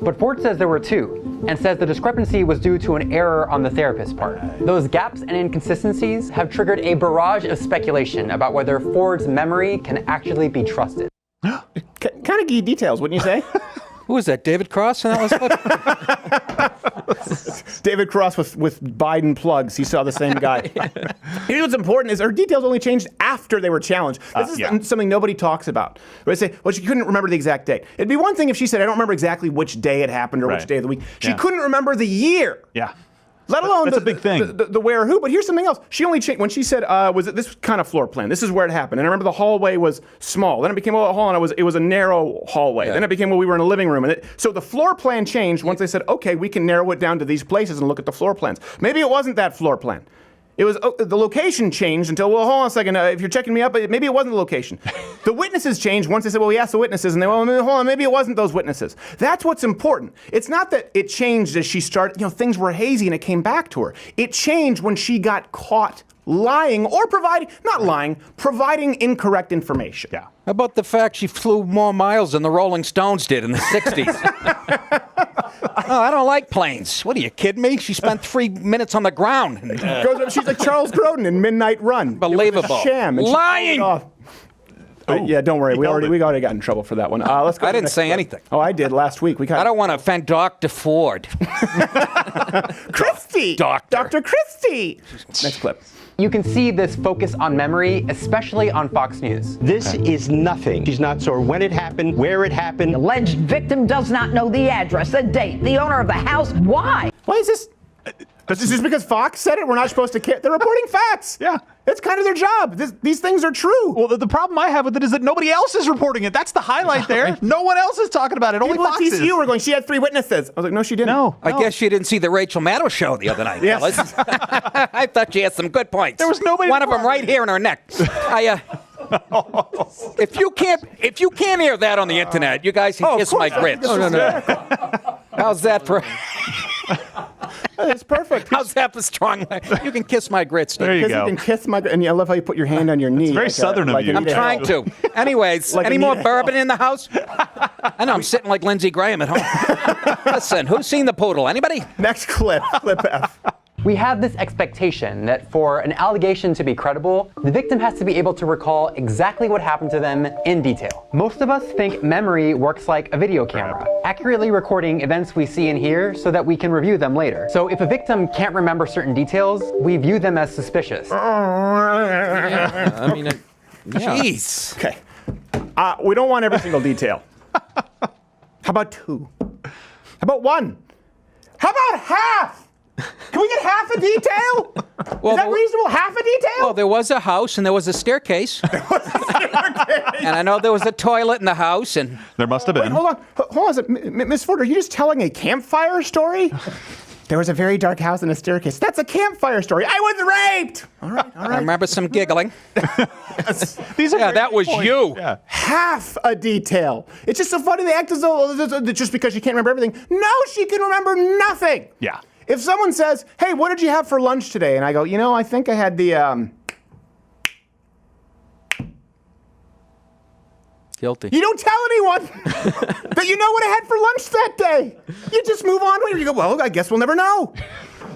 But Ford says there were 2, and says the discrepancy was due to an error on the therapist's part. Those gaps and inconsistencies have triggered a barrage of speculation about whether Ford's memory can actually be trusted. Kind of key details, wouldn't you say? Who was that, David Cross? And that was David Cross with Biden plugs. He saw the same guy. Here's what's important is her details only changed after they were challenged. This is something nobody talks about. They say, well, she couldn't remember the exact date. It'd be one thing if she said, I don't remember exactly which day it happened or which day of the week. She couldn't remember the year. Yeah. Let alone that's a big thing. The where or who. But here's something else. She only changed when she said, was it this kind of floor plan? This is where it happened. And I remember the hallway was small. Then it became a hall, and it was a narrow hallway. Yeah. Then it became, well, we were in a living room. And so the floor plan changed once they said, okay, we can narrow it down to these places and look at the floor plans. Maybe it wasn't that floor plan. It was the location changed until, well, hold on a second. If you're checking me up, maybe it wasn't the location. The witnesses changed once they said, well, we asked the witnesses, and they went, well, hold on, maybe it wasn't those witnesses. That's what's important. It's not that it changed as she started, things were hazy and it came back to her. It changed when she got caught lying or providing incorrect information. Yeah. How about the fact she flew more miles than the Rolling Stones did in the 60s? Oh, I don't like planes. What are you kidding me? She spent 3 minutes on the ground. Goes up, she's like Charles Grodin in Midnight Run. Unbelievable. It was a sham. And she Lying. pulled it off. Yeah, don't worry. We already got in trouble for that one. Let's go. I didn't say anything. Oh, I did last week. I don't want to offend Dr. Ford. Christie. Dr. Christie. Next clip. You can see this focus on memory, especially on Fox News. This is nothing. She's not sure when it happened, where it happened. The alleged victim does not know the address, the date, the owner of the house. Why? Why is this? Is this because Fox said it? We're not supposed to care. They're reporting facts. Yeah. It's kind of their job. These things are true. Well, the problem I have with it is that nobody else is reporting it. That's the highlight there. No one else is talking about it. Only People Fox at is. TCU were going, she had 3 witnesses. I was like, no, she didn't. No. I guess you didn't see the Rachel Maddow show the other night, Yes. fellas. I thought she had some good points. There was nobody. One of them right here in her neck. If you can't hear that on the internet, you guys can kiss my grits. No. How's that for? It's perfect. How's that for strong? You can kiss my grits. There you Because go. you can kiss my, and I love how you put your hand on your knee. very southern of you. I'm trying to. Anyways, Like any more Anita bourbon in the house? I know I'm sitting like Lindsey Graham at home. Listen, who's seen the poodle? Anybody? Next clip. Clip F. We have this expectation that for an allegation to be credible, the victim has to be able to recall exactly what happened to them in detail. Most of us think memory works like a video camera, accurately recording events we see and hear so that we can review them later. So if a victim can't remember certain details, we view them as suspicious. I mean, Jeez. Okay. We don't want every single detail. How about 2? How about 1? How about half? Can we get half a detail? Is that reasonable? Half a detail? Well, there was a house and there was a staircase. And I know there was a toilet in the house. And there must have been. Wait, hold on. Miss Ford, are you just telling a campfire story? There was a very dark house and a staircase. That's a campfire story. I was raped. All right. I remember some giggling. These are that was points. you. Yeah. Half a detail. It's just so funny. They act as though just because she can't remember everything. No, she can remember nothing. Yeah. If someone says, hey, what did you have for lunch today? And I go, I think I had the, Guilty. You don't tell anyone that you know what I had for lunch that day. You just move on. You go, well, I guess we'll never know.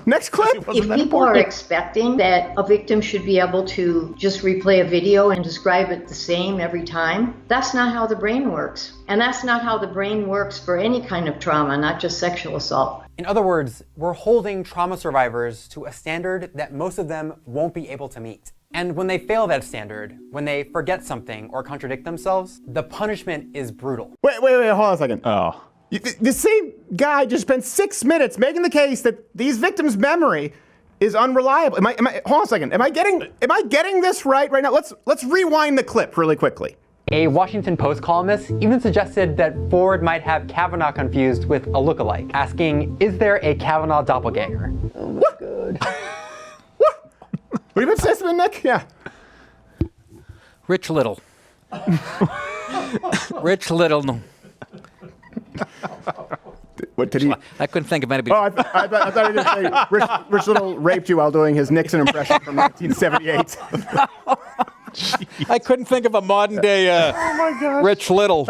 Next clip. If people are expecting that a victim should be able to just replay a video and describe it the same every time, that's not how the brain works. And that's not how the brain works for any kind of trauma, not just sexual assault. In other words, we're holding trauma survivors to a standard that most of them won't be able to meet. And when they fail that standard, when they forget something or contradict themselves, the punishment is brutal. Wait, hold on a second. Oh. The same guy just spent 6 minutes making the case that these victims' memory is unreliable. Hold on a second. Am I getting this right now? Let's rewind the clip really quickly. A Washington Post columnist even suggested that Ford might have Kavanaugh confused with a lookalike, asking, is there a Kavanaugh doppelganger? Oh my God. What do you say something, Nick? Yeah. Rich Little. Rich Little. What did he? I couldn't think of anybody. Oh, I thought he did say Rich Little raped you while doing his Nixon impression from 1978. I couldn't think of a modern day Rich Little.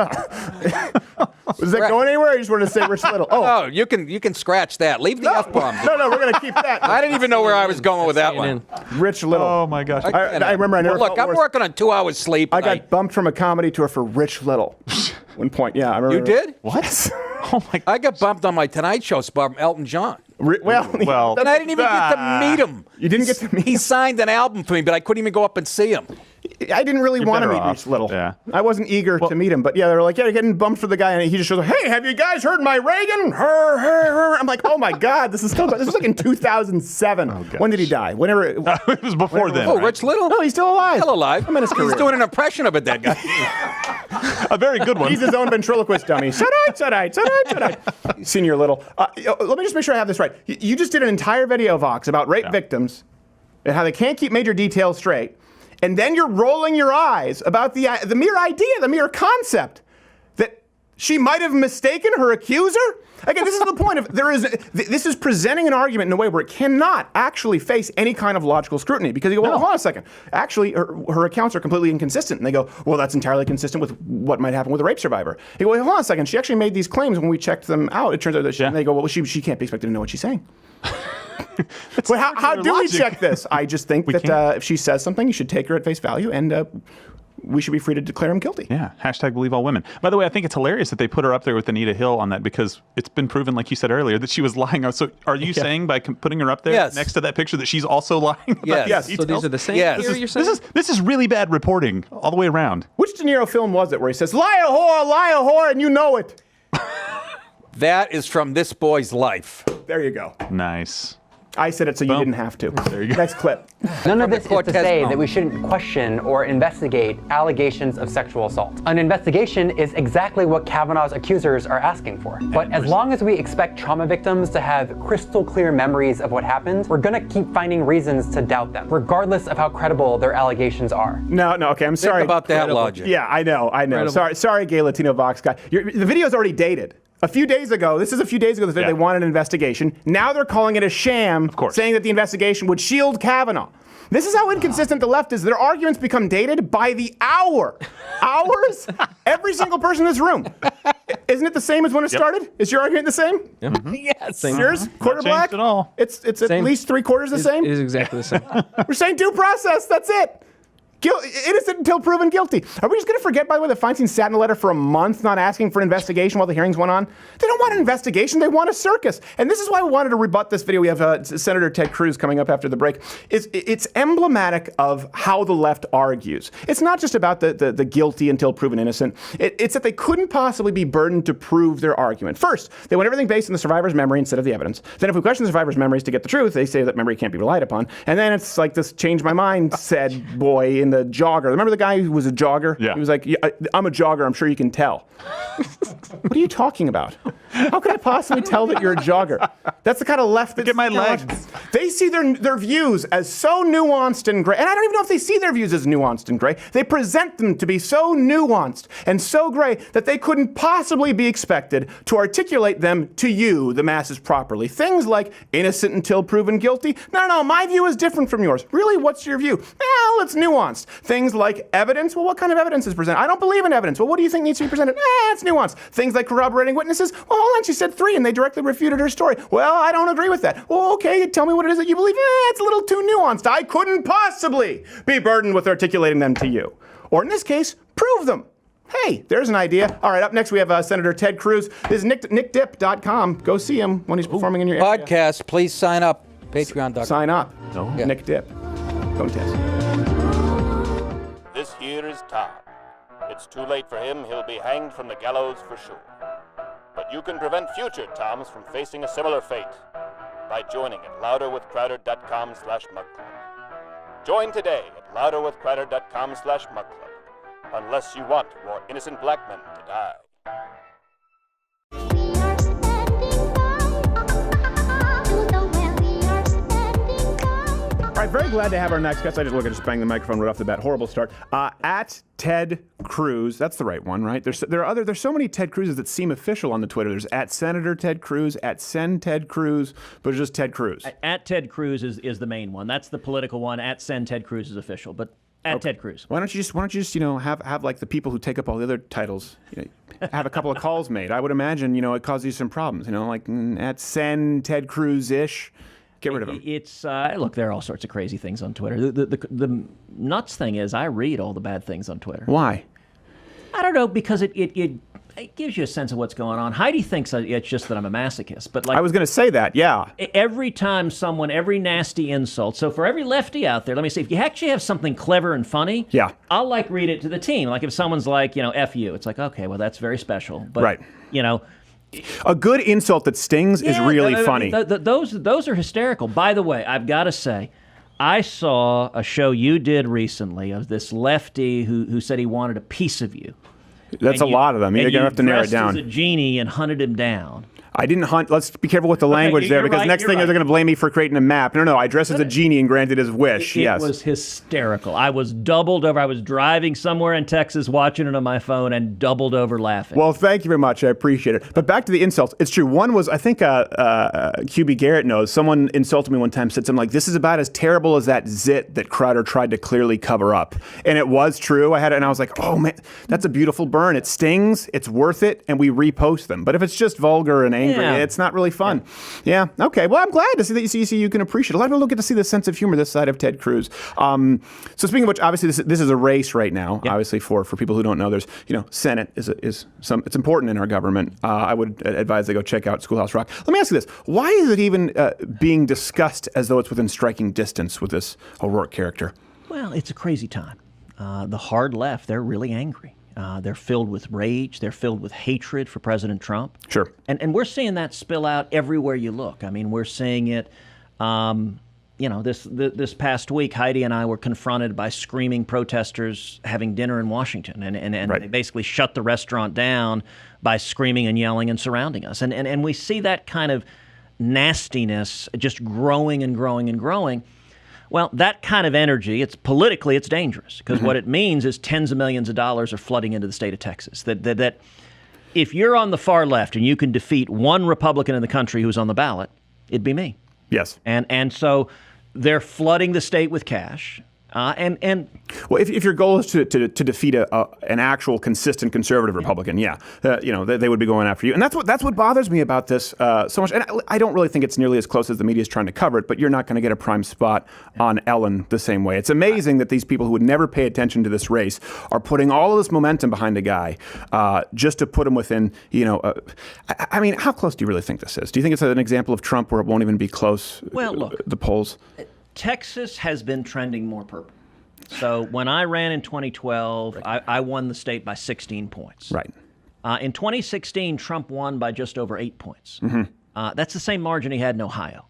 Was that going anywhere? Or you just wanted to say Rich Little? Oh, you can scratch that. Leave the F-bomb. No, we're going to keep that. I didn't even know where I was going with that one. Rich Little. Oh, my gosh. I remember I never Look, I'm working on 2 hours sleep. I got bumped from a comedy tour for Rich Little. One point, yeah. I remember. You did? What? Oh, my I got bumped on my Tonight Show spot from Elton John. Well, and I didn't even get to meet him. You didn't get to meet him? He signed an album for me, but I couldn't even go up and see him. I didn't really want to better meet off. Rich Little. Yeah. I wasn't eager to meet him, but yeah, they were like, yeah, you're getting bumped for the guy, and he just shows up, hey, have you guys heard my Reagan? Her. I'm like, oh my God, this was like in 2007. Oh, when did he die? Whenever it was before then. Oh, right? Rich Little? No, he's still alive. Still alive. I'm in his career. He's doing an impression of a dead guy. A very good one. He's his own ventriloquist dummy. Tonight. Senior Little. Let me just make sure I have this right. You just did an entire video, Vox, about rape victims and how they can't keep major details straight. And then you're rolling your eyes about the mere idea, the mere concept that She might have mistaken her accuser? Again, this is the point of this is presenting an argument in a way where it cannot actually face any kind of logical scrutiny because you go, well, hold on a second. Actually, her accounts are completely inconsistent. And they go, well, that's entirely consistent with what might happen with a rape survivor. You go, well, hold on a second. She actually made these claims when we checked them out. It turns out that and they go, well, she can't be expected to know what she's saying. Well, how do we check this? I just think that if she says something, you should take her at face value and we should be free to declare him guilty. Yeah. Hashtag believe all women. By the way, I think it's hilarious that they put her up there with Anita Hill on that because it's been proven, like you said earlier, that she was lying. So are you saying by putting her up there next to that picture that she's also lying about Yes. these So details? these are the same Yes. here, you're saying? This is really bad reporting all the way around. Which De Niro film was it where he says, lie a whore, and you know it? That is from This Boy's Life. There you go. Nice. I said it so you didn't have to. There you go. Next clip. None of this is to say that we shouldn't question or investigate allegations of sexual assault. An investigation is exactly what Kavanaugh's accusers are asking for. But as long as we expect trauma victims to have crystal clear memories of what happened, we're going to keep finding reasons to doubt them, regardless of how credible their allegations are. No, okay, I'm sorry. Think about that logic. Yeah, I know. Sorry, gay Latino Vox guy. The video's already dated. A few days ago, this they wanted an investigation. Now they're calling it a sham, saying that the investigation would shield Kavanaugh. This is how inconsistent the left is. Their arguments become dated by the hour. Hours? Every single person in this room. Isn't it the same as when it started? Is your argument the same? Yep. Yes. Yours? Quarter black? At all. It's at least 3/4 the same? It is exactly the same. We're saying due process. That's it. Innocent until proven guilty. Are we just going to forget, by the way, that Feinstein sat in a letter for a month not asking for an investigation while the hearings went on? They don't want an investigation. They want a circus. And this is why we wanted to rebut this video. We have Senator Ted Cruz coming up after the break. It's emblematic of how the left argues. It's not just about the guilty until proven innocent. It's that they couldn't possibly be burdened to prove their argument. First, they want everything based on the survivor's memory instead of the evidence. Then if we question the survivor's memories to get the truth, they say that memory can't be relied upon. And then it's like this change my mind said boy in the jogger. Remember the guy who was a jogger? Yeah. He was like, I'm a jogger, I'm sure you can tell. What are you talking about? How could I possibly tell that you're a jogger? That's the kind of left that... Look at my legs. They see their views as so nuanced and gray. And I don't even know if they see their views as nuanced and gray. They present them to be so nuanced and so gray that they couldn't possibly be expected to articulate them to you, the masses, properly. Things like innocent until proven guilty. No, my view is different from yours. Really, what's your view? Well, it's nuanced. Things like evidence. Well, what kind of evidence is presented? I don't believe in evidence. Well, what do you think needs to be presented? It's nuanced. Things like corroborating witnesses. Well, hold on, she said 3 and they directly refuted her story. Well, I don't agree with that. Well, okay, tell me what it is that you believe. It's a little too nuanced. I couldn't possibly be burdened with articulating them to you. Or in this case, prove them. Hey, there's an idea. All right, up next we have Senator Ted Cruz. This is nickdip.com. Go see him when he's performing in your area. Podcast, please sign up. Patreon.com. Sign up. No. Yeah. Nick Dip. Don't test. This here is Tom. It's too late for him. He'll be hanged from the gallows for sure. But you can prevent future Toms from facing a similar fate by joining at louderwithcrowder.com/mugclub. Join today at louderwithcrowder.com/mugclub, unless you want more innocent black men to die. All right, very glad to have our next guest. I just banged the microphone right off the bat. Horrible start. At Ted Cruz, that's the right one, right? There's so many Ted Cruzes that seem official on the Twitter. There's at Senator Ted Cruz, at Sen Ted Cruz, but it's just Ted Cruz. At Ted Cruz is the main one. That's the political one. At Sen Ted Cruz is official, but at Ted Cruz. Why don't you just have like the people who take up all the other titles, have a couple of calls made. I would imagine it causes you some problems. Like at Sen Ted Cruz-ish. Get rid of them. It's look, there are all sorts of crazy things on Twitter. The nuts thing is I read all the bad things on Twitter. Why? I don't know, because it gives you a sense of what's going on. Heidi thinks it's just that I'm a masochist, but I was going to say that, yeah. Every time every nasty insult. So for every lefty out there, let me say, if you actually have something clever and funny, yeah, I'll read it to the team. Like if someone's like, F you, it's like, okay, well that's very special, but right. A good insult that stings is really funny. Those are hysterical. By the way, I've got to say, I saw a show you did recently of this lefty who said he wanted a piece of you. That's a lot of them. You're going to have to narrow it down. As a genie and hunted him down. I didn't hunt. Let's be careful with the language there, because next thing they're going to blame me for creating a map. No, I dressed as a genie and granted his wish. It Yes. was hysterical. I was doubled over. I was driving somewhere in Texas, watching it on my phone, and doubled over laughing. Well, thank you very much. I appreciate it. But back to the insults. It's true. One was, I think QB Garrett knows, someone insulted me one time, said something like, this is about as terrible as that zit that Crowder tried to clearly cover up. And it was true. I was like, oh man, that's a beautiful burn. It stings. It's worth it. And we repost them. But if it's just vulgar and angry, it's not really fun. Yeah. Okay. Well, I'm glad to see that you can appreciate it. A lot of people don't get to see the sense of humor this side of Ted Cruz. So speaking of which, obviously this is a race right now. Obviously for people who don't know, there's Senate is it's important in our government. I would advise they go check out Schoolhouse Rock. Let me ask you this: why is it even being discussed as though it's within striking distance with this O'Rourke character? Well, it's a crazy time. The hard left, they're really angry. They're filled with rage. They're filled with hatred for President Trump. Sure. And we're seeing that spill out everywhere you look. I mean, we're seeing it, this past week, Heidi and I were confronted by screaming protesters having dinner in Washington. And they basically shut the restaurant down by screaming and yelling and surrounding us. And we see that kind of nastiness just growing and growing and growing. Well, that kind of energy, it's dangerous, because what it means is tens of millions of dollars are flooding into the state of Texas. That if you're on the far left and you can defeat one Republican in the country who's on the ballot, it'd be me. Yes. And so they're flooding the state with cash. Well, if your goal is to defeat an actual consistent conservative Republican, they would be going after you, and that's what bothers me about this so much. And I don't really think it's nearly as close as the media is trying to cover it. But you're not going to get a prime spot on Ellen the same way. It's amazing that these people who would never pay attention to this race are putting all of this momentum behind a guy just to put him within. I mean, how close do you really think this is? Do you think it's an example of Trump where it won't even be close? Well, look, the polls. Texas has been trending more purple. So when I ran in 2012, I won the state by 16 points. Right. In 2016, Trump won by just over 8 points. That's the same margin he had in Ohio.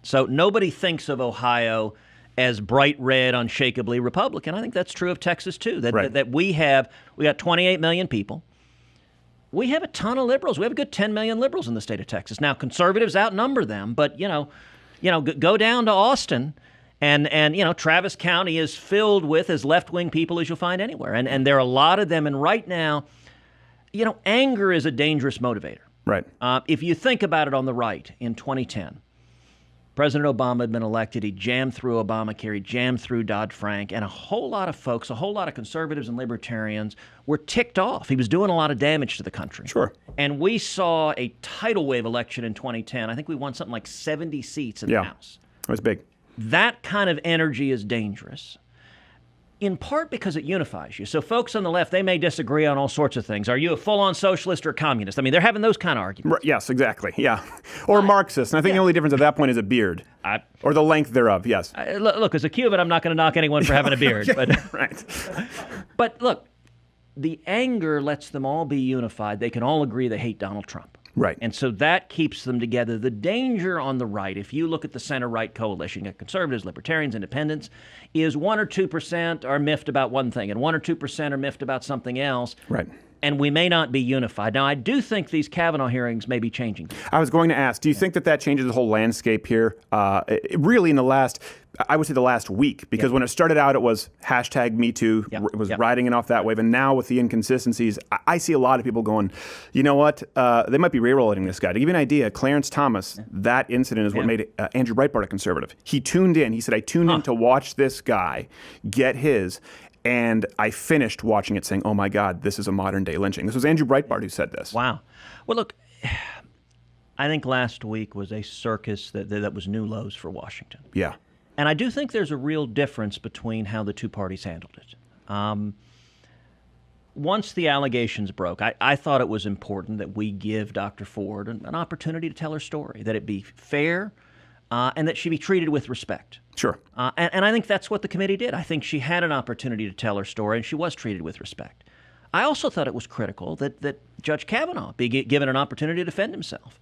So nobody thinks of Ohio as bright red, unshakably Republican. I think that's true of Texas, too, that we got 28 million people. We have a ton of liberals. We have a good 10 million liberals in the state of Texas. Now, conservatives outnumber them, but, go down to Austin, and Travis County is filled with as left-wing people as you'll find anywhere. And there are a lot of them. And right now, anger is a dangerous motivator. Right. If you think about it on the right, in 2010, President Obama had been elected. He jammed through Obamacare. He jammed through Dodd-Frank. And a whole lot of folks, a whole lot of conservatives and libertarians were ticked off. He was doing a lot of damage to the country. Sure. And we saw a tidal wave election in 2010. I think we won something like 70 seats in the House. It was big. That kind of energy is dangerous, in part because it unifies you. So folks on the left, they may disagree on all sorts of things. Are you a full-on socialist or a communist? I mean, they're having those kind of arguments. Right, yes, exactly. Yeah. Or Marxist. And I think the only difference at that point is a beard. Or the length thereof, yes. Look, as a Cuban, I'm not going to knock anyone for having a beard. Right. But look, the anger lets them all be unified. They can all agree they hate Donald Trump. Right. And so that keeps them together. The danger on the right, if you look at the center-right coalition, you got conservatives, libertarians, independents, is 1 or 2% are miffed about one thing, and 1 or 2% are miffed about something else. Right. And we may not be unified. Now, I do think these Kavanaugh hearings may be changing. I was going to ask, do you think that changes the whole landscape here? Really in the last week, because when it started out, it was #MeToo. It was riding it off that wave. And now with the inconsistencies, I see a lot of people going, you know what? They might be re-rolling this guy. To give you an idea, Clarence Thomas, that incident is what made Andrew Breitbart a conservative. He tuned in. He said, I tuned in to watch this guy get his. And I finished watching it saying, oh, my God, this is a modern-day lynching. This was Andrew Breitbart who said this. Wow. Well, look, I think last week was a circus that was new lows for Washington. Yeah. And I do think there's a real difference between how the two parties handled it. Once the allegations broke, I thought it was important that we give Dr. Ford an opportunity to tell her story, that it be fair, and that she be treated with respect. Sure. And I think that's what the committee did. I think she had an opportunity to tell her story, and she was treated with respect. I also thought it was critical that Judge Kavanaugh be given an opportunity to defend himself,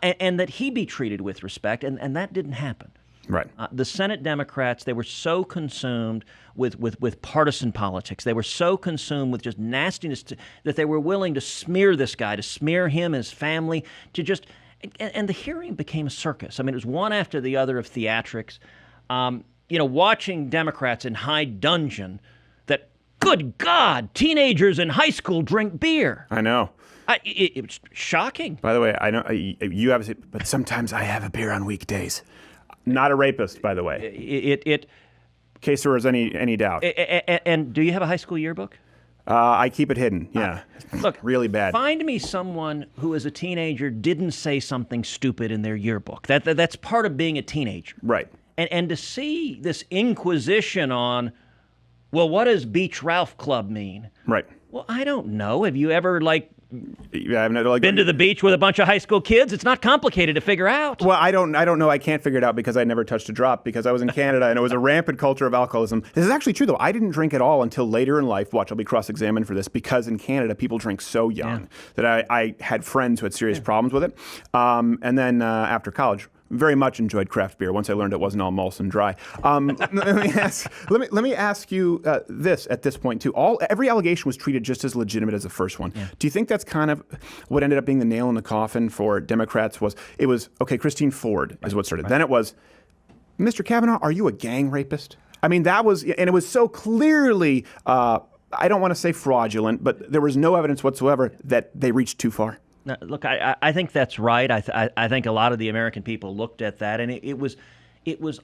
and that he be treated with respect, and that didn't happen. Right. The Senate Democrats, they were so consumed with partisan politics. They were so consumed with just nastiness that they were willing to smear this guy, to smear him, his family, to just... And the hearing became a circus. I mean, it was one after the other of theatrics. Watching Democrats in high dudgeon that, good God, teenagers in high school drink beer. I know. It was shocking. By the way, I know you obviously, but sometimes I have a beer on weekdays. Not a rapist, by the way. In case there was any doubt. And do you have a high school yearbook? I keep it hidden, yeah. Look, really bad. Find me someone who, as a teenager, didn't say something stupid in their yearbook. That's part of being a teenager. Right. And to see this inquisition on, well, what does Beach Ralph Club mean? Right. Well, I don't know. Have you ever, been to the beach with a bunch of high school kids? It's not complicated to figure out. Well, I don't know. I can't figure it out because I never touched a drop because I was in Canada and it was a rampant culture of alcoholism. This is actually true, though. I didn't drink at all until later in life. Watch, I'll be cross-examined for this because in Canada, people drink so young that I had friends who had serious problems with it. And then after college, very much enjoyed craft beer once I learned it wasn't all Molson Dry. Let me ask you this at this point too. Every allegation was treated just as legitimate as the first one. Yeah. Do you think that's kind of what ended up being the nail in the coffin for Democrats? It was okay, Christine Ford is what started. Right. Then it was, Mr. Kavanaugh, are you a gang rapist? I mean, that was, and it was so clearly, I don't want to say fraudulent, but there was no evidence whatsoever that they reached too far. Now, look, I think that's right. I think a lot of the American people looked at that, and it was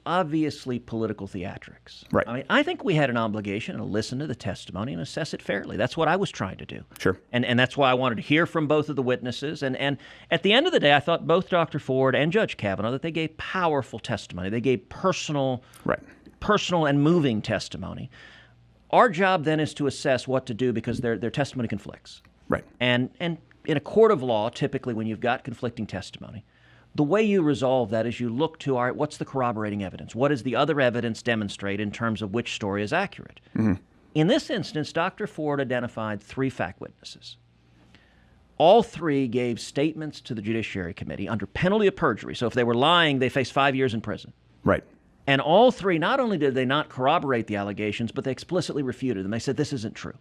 obviously political theatrics. Right. I mean, I think we had an obligation to listen to the testimony and assess it fairly. That's what I was trying to do. Sure. And that's why I wanted to hear from both of the witnesses. And at the end of the day, I thought both Dr. Ford and Judge Kavanaugh that they gave powerful testimony. They gave personal and moving testimony. Our job then is to assess what to do because their testimony conflicts. Right. And in a court of law, typically when you've got conflicting testimony, the way you resolve that is you look to, all right, what's the corroborating evidence? What does the other evidence demonstrate in terms of which story is accurate? Mm-hmm. In this instance, Dr. Ford identified 3 fact witnesses. All 3 gave statements to the Judiciary Committee under penalty of perjury. So if they were lying, they faced 5 years in prison. Right. And all 3, not only did they not corroborate the allegations, but they explicitly refuted them. They said, this isn't true.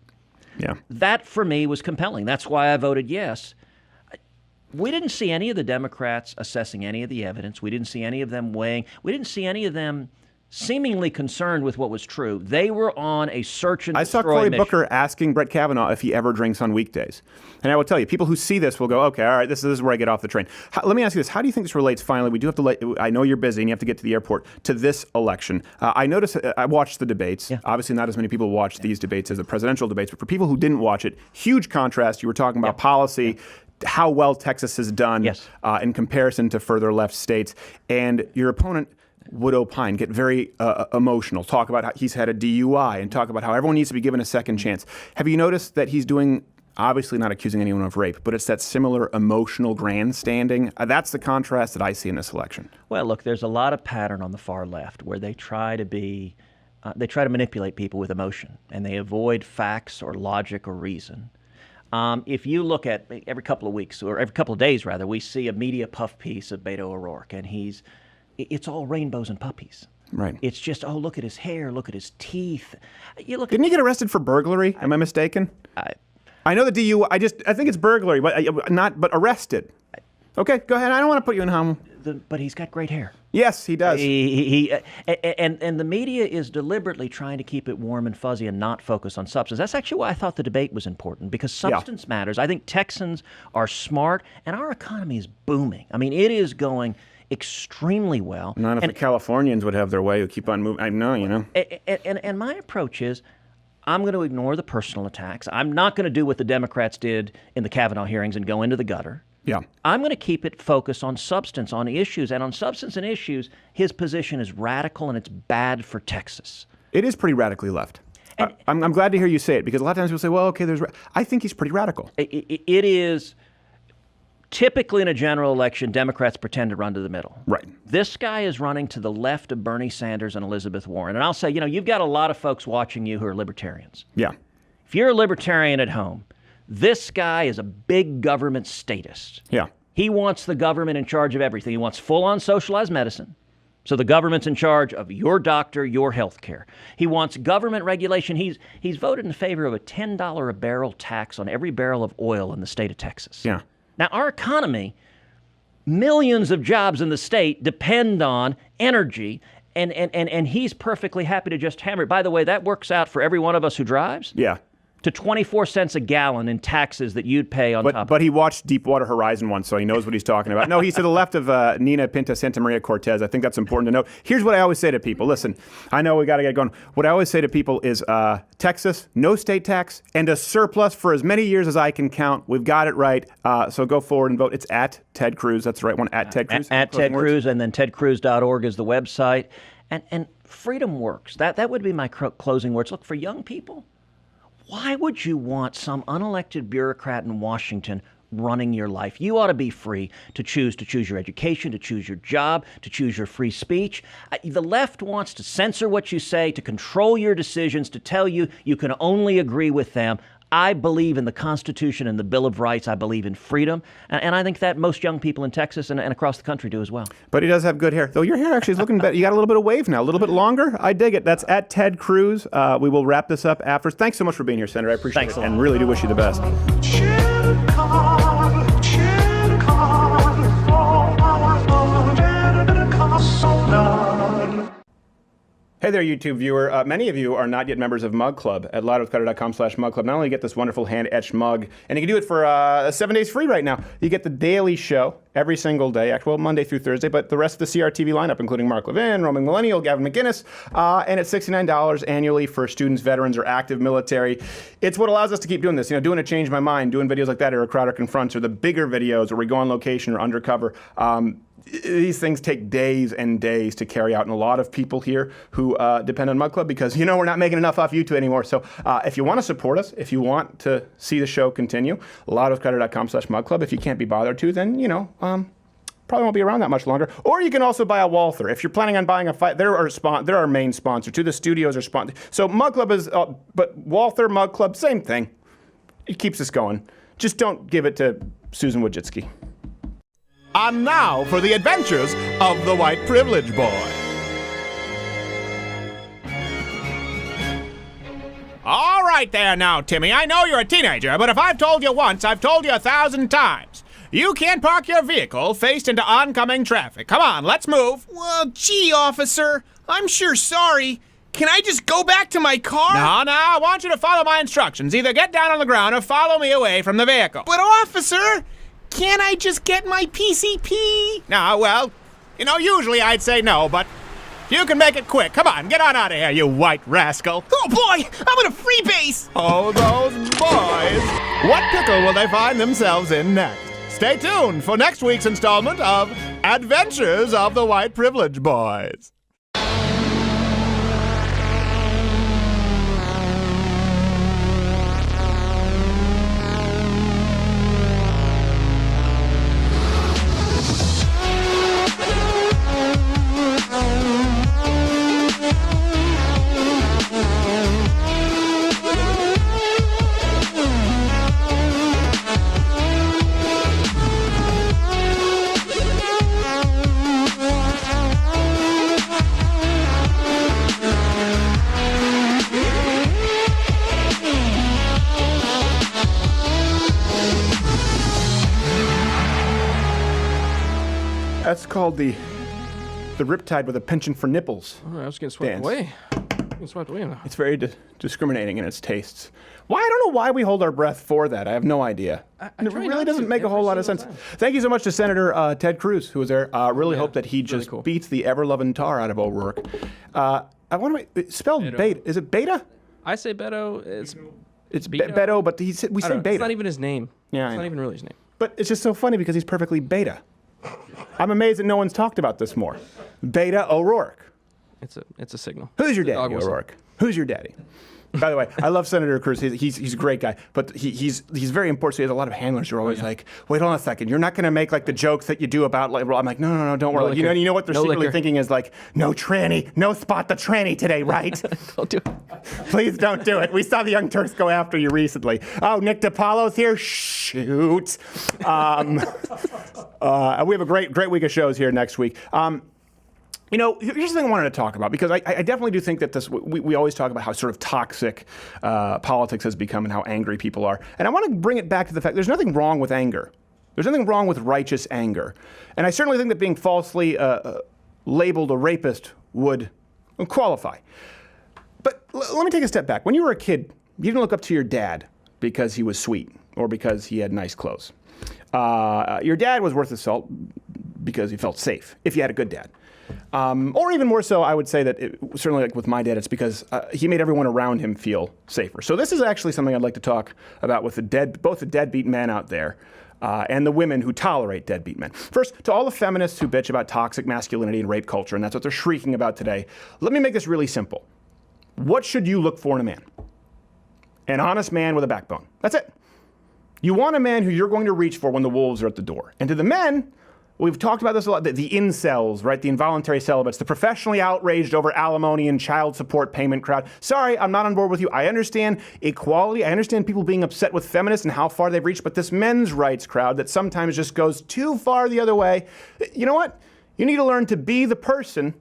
Yeah. That, for me, was compelling. That's why I voted yes. We didn't see any of the Democrats assessing any of the evidence. We didn't see any of them weighing. We didn't see any of them seemingly concerned with what was true. They were on a search and destroy I saw Cory mission. Booker asking Brett Kavanaugh if he ever drinks on weekdays. And I will tell you, people who see this will go, okay, all right, this is where I get off the train. Let me ask you this. How do you think this relates, finally, we do have to I know you're busy and you have to get to the airport, to this election. I noticed, I watched the debates. Yeah. Obviously, not as many people watched these debates as the presidential debates, but for people who didn't watch it, huge contrast. You were talking about policy, how well Texas has done in comparison to further left states. And your opponent would opine, get very emotional, talk about how he's had a DUI and talk about how everyone needs to be given a second chance. Have you noticed that he's doing, obviously not accusing anyone of rape, but it's that similar emotional grandstanding? That's the contrast that I see in this election. Well, look, there's a lot of pattern on the far left where they try to be, they try to manipulate people with emotion, and they avoid facts or logic or reason. If you look at every couple of weeks, or every couple of days rather, we see a media puff piece of Beto O'Rourke, and it's all rainbows and puppies. Right. It's just, oh, look at his hair, look at his teeth. Didn't he get arrested for burglary? Am I mistaken? I know the DUI. I think it's burglary, but arrested. Okay, go ahead. I don't want to put you in harm. But he's got great hair. Yes, he does. And the media is deliberately trying to keep it warm and fuzzy and not focus on substance. That's actually why I thought the debate was important, because substance matters. I think Texans are smart, and our economy is booming. I mean, it is going extremely well. Not if the Californians would have their way, who keep on moving. I know, you know. And my approach is, I'm going to ignore the personal attacks. I'm not going to do what the Democrats did in the Kavanaugh hearings and go into the gutter. Yeah. I'm going to keep it focused on substance, on issues. And on substance and issues, his position is radical, and it's bad for Texas. It is pretty radically left. I'm glad to hear you say it, because a lot of times people say, well, okay, I think he's pretty radical. It is. Typically in a general election, Democrats pretend to run to the middle. Right. This guy is running to the left of Bernie Sanders and Elizabeth Warren. And I'll say, you've got a lot of folks watching you who are libertarians. Yeah. If you're a libertarian at home, this guy is a big government statist. Yeah. He wants the government in charge of everything. He wants full-on socialized medicine. So the government's in charge of your doctor, your health care. He wants government regulation. He's voted in favor of a $10 a barrel tax on every barrel of oil in the state of Texas. Yeah. Now, our economy, millions of jobs in the state depend on energy, and he's perfectly happy to just hammer it. By the way, that works out for every one of us who drives. Yeah. To 24 cents a gallon in taxes that you'd pay on top of it. But he watched Deepwater Horizon once, so he knows what he's talking about. No, he's to the left of Nina Pinta Santa Maria Cortez. I think that's important to know. Here's what I always say to people. Listen, I know we got to get going. What I always say to people is Texas, no state tax, and a surplus for as many years as I can count. We've got it right. So go forward and vote. It's at Ted Cruz. That's the right one, at Ted Cruz. At Ted Cruz, and then tedcruz.org is the website. And freedom works. That would be my closing words. Look, for young people, why would you want some unelected bureaucrat in Washington running your life? You ought to be free to choose your education, to choose your job, to choose your free speech. The left wants to censor what you say, to control your decisions, to tell you you can only agree with them. I believe in the Constitution and the Bill of Rights. I believe in freedom. And I think that most young people in Texas and across the country do as well. But he does have good hair. Though your hair actually is looking better. You got a little bit of wave now, a little bit longer. I dig it. That's at Ted Cruz. We will wrap this up after. Thanks so much for being here, Senator. I appreciate it. And really do wish you the best. Hey there, YouTube viewer. Many of you are not yet members of Mug Club at louderwithcutter.com/Mug Club. Not only get this wonderful hand-etched mug, and you can do it for 7 days free right now. You get the daily show every single day, actually, well, Monday through Thursday, but the rest of the CRTV lineup, including Mark Levin, Roaming Millennial, Gavin McInnes, and it's $69 annually for students, veterans, or active military. It's what allows us to keep doing this. You know, doing a Change My Mind, doing videos like that, or a Crowder Confronts, or the bigger videos where we go on location or undercover. These things take days and days to carry out, and a lot of people here who depend on Mug Club because, you know, we're not making enough off YouTube anymore. So if you want to support us, if you want to see the show continue, louderwithcutter.com/Mug Club. If you can't be bothered to, then, you know, probably won't be around that much longer. Or you can also buy a Walther. If you're planning on buying a fight, they're our main sponsor too. The studios are sponsored. So Mug Club is, but Walther, Mug Club, same thing. It keeps us going. Just don't give it to Susan Wojcicki. And now for the adventures of the White Privilege Boy. All right there now, Timmy. I know you're a teenager, but if I've told you once, I've told you 1,000 times. You can't park your vehicle faced into oncoming traffic. Come on, let's move. Well, gee, officer, I'm sure sorry. Can I just go back to my car? No, I want you to follow my instructions. Either get down on the ground or follow me away from the vehicle. But, officer, can't I just get my PCP? No, well, you know, usually I'd say no, but you can make it quick. Come on, get on out of here, you white rascal. Oh, boy, I'm in a freebase. Oh, those boys. What pickle will they find themselves in next? Stay tuned for next week's installment of Adventures of the White Privilege Boys. That's called the Riptide with a penchant for nipples. Oh, I was getting swept away. Getting swept away now. It's very discriminating in its tastes. Why? I don't know why we hold our breath for that. I have no idea. It really doesn't make a whole lot of sense. Thank you so much to Senator Ted Cruz, who was there. Really hope that he just beats the ever-loving tar out of O'Rourke. I want to spell beta. Is it beta? I say Beto. It's Beto, but we say beta. It's not even his name. Yeah, it's not even really his name. But it's just so funny because he's perfectly beta. I'm amazed that no one's talked about this more. Beta O'Rourke. It's a signal. Who's your daddy, O'Rourke? Who's your daddy? By the way, I love Senator Cruz. He's a great guy, but he's very important. So he has a lot of handlers who are always like, "Wait, hold on a second. You're not going to make like the jokes that you do about like." I'm like, "No, don't worry." You know what they're secretly thinking is like, "No tranny, no spot the tranny today, right?" Don't do it. Please don't do it. We saw the Young Turks go after you recently. Oh, Nick DiPaolo's here. Shoot. We have a great week of shows here next week. You know, here's the thing I wanted to talk about, because I definitely do think that this, we always talk about how sort of toxic politics has become and how angry people are. And I want to bring it back to the fact there's nothing wrong with anger. There's nothing wrong with righteous anger. And I certainly think that being falsely labeled a rapist would qualify. But let me take a step back. When you were a kid, you didn't look up to your dad because he was sweet or because he had nice clothes. Your dad was worth the salt because he felt safe, if you had a good dad. Or even more so, I would say that certainly like with my dad, it's because he made everyone around him feel safer. So this is actually something I'd like to talk about with both the deadbeat men out there and the women who tolerate deadbeat men. First, to all the feminists who bitch about toxic masculinity and rape culture, and that's what they're shrieking about today, let me make this really simple. What should you look for in a man? An honest man with a backbone. That's it. You want a man who you're going to reach for when the wolves are at the door. And to the men, we've talked about this a lot, the incels, right? The involuntary celibates, the professionally outraged over alimony and child support payment crowd. Sorry, I'm not on board with you. I understand equality. I understand people being upset with feminists and how far they've reached, but this men's rights crowd that sometimes just goes too far the other way, you know what? You need to learn to be the person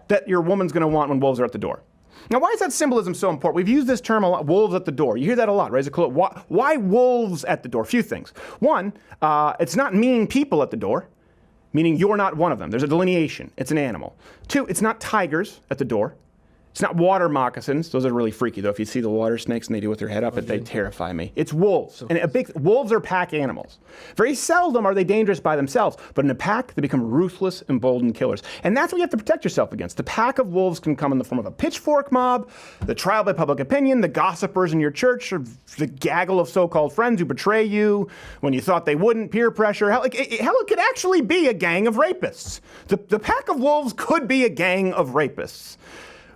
that your woman's going to want when wolves are at the door. Now, why is that symbolism so important? We've used this term a lot, wolves at the door. You hear that a lot, right? Why wolves at the door? A few things. One, it's not mean people at the door, meaning you're not one of them. There's a delineation. It's an animal. Two, it's not tigers at the door. It's not water moccasins. Those are really freaky, though. If you see the water snakes and they do with their head up, they terrify me. It's wolves. And wolves are pack animals. Very seldom are they dangerous by themselves, but in a pack, they become ruthless, emboldened killers. And that's what you have to protect yourself against. The pack of wolves can come in the form of a pitchfork mob, the trial by public opinion, the gossipers in your church, or the gaggle of so-called friends who betray you when you thought they wouldn't, peer pressure. Hell, it could actually be a gang of rapists. The pack of wolves could be a gang of rapists.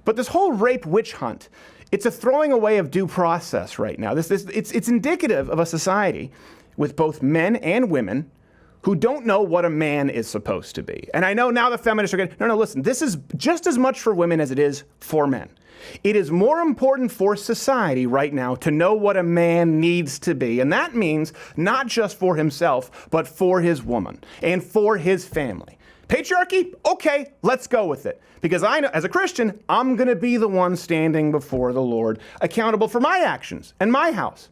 But this whole rape witch hunt, it's a throwing away of due process right now. It's indicative of a society with both men and women who don't know what a man is supposed to be. And I know now the feminists are going, no, listen, this is just as much for women as it is for men. It is more important for society right now to know what a man needs to be. And that means not just for himself, but for his woman and for his family. Patriarchy? Okay, let's go with it. Because I know, as a Christian, I'm going to be the one standing before the Lord, accountable for my actions and my house.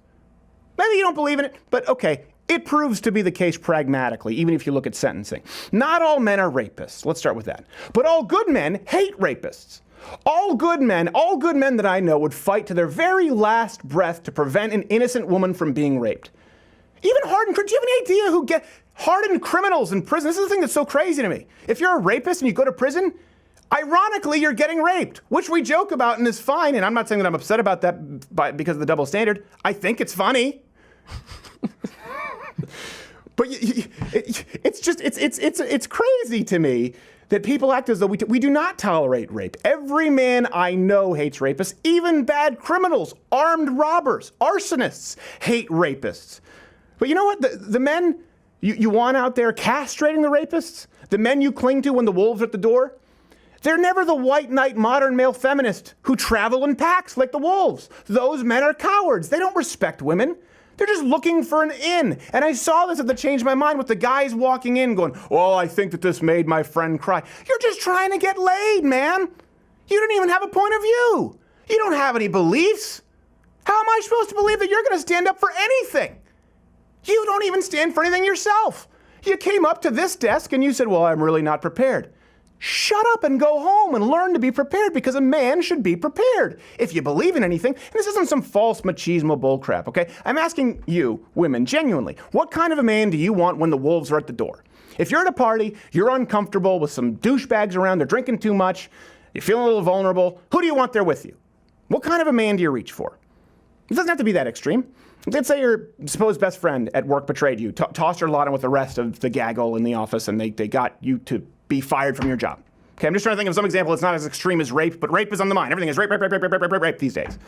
Maybe you don't believe in it, but okay, it proves to be the case pragmatically, even if you look at sentencing. Not all men are rapists. Let's start with that. But all good men hate rapists. All good men that I know would fight to their very last breath to prevent an innocent woman from being raped. Even hardened, do you have any idea who get hardened criminals in prison? This is the thing that's so crazy to me. If you're a rapist and you go to prison, ironically, you're getting raped, which we joke about and is fine. And I'm not saying that I'm upset about that because of the double standard. I think it's funny. But it's crazy to me that people act as though we do not tolerate rape. Every man I know hates rapists. Even bad criminals, armed robbers, arsonists hate rapists. But you know what? The men you want out there castrating the rapists, the men you cling to when the wolves are at the door, they're never the white knight modern male feminists who travel in packs like the wolves. Those men are cowards. They don't respect women. They're just looking for an in. And I saw this at the Change My Mind with the guys walking in going, oh, I think that this made my friend cry. You're just trying to get laid, man. You don't even have a point of view. You don't have any beliefs. How am I supposed to believe that you're going to stand up for anything? You don't even stand for anything yourself. You came up to this desk and you said, well, I'm really not prepared. Shut up and go home and learn to be prepared, because a man should be prepared. If you believe in anything, and this isn't some false machismo bullcrap, okay? I'm asking you, women, genuinely, what kind of a man do you want when the wolves are at the door? If you're at a party, you're uncomfortable with some douchebags around, they're drinking too much, you're feeling a little vulnerable, who do you want there with you? What kind of a man do you reach for? It doesn't have to be that extreme. Let's say your supposed best friend at work betrayed you, tossed your lot in with the rest of the gaggle in the office, and they got you to be fired from your job. Okay, I'm just trying to think of some example that's not as extreme as rape, but rape is on the mind. Everything is rape these days.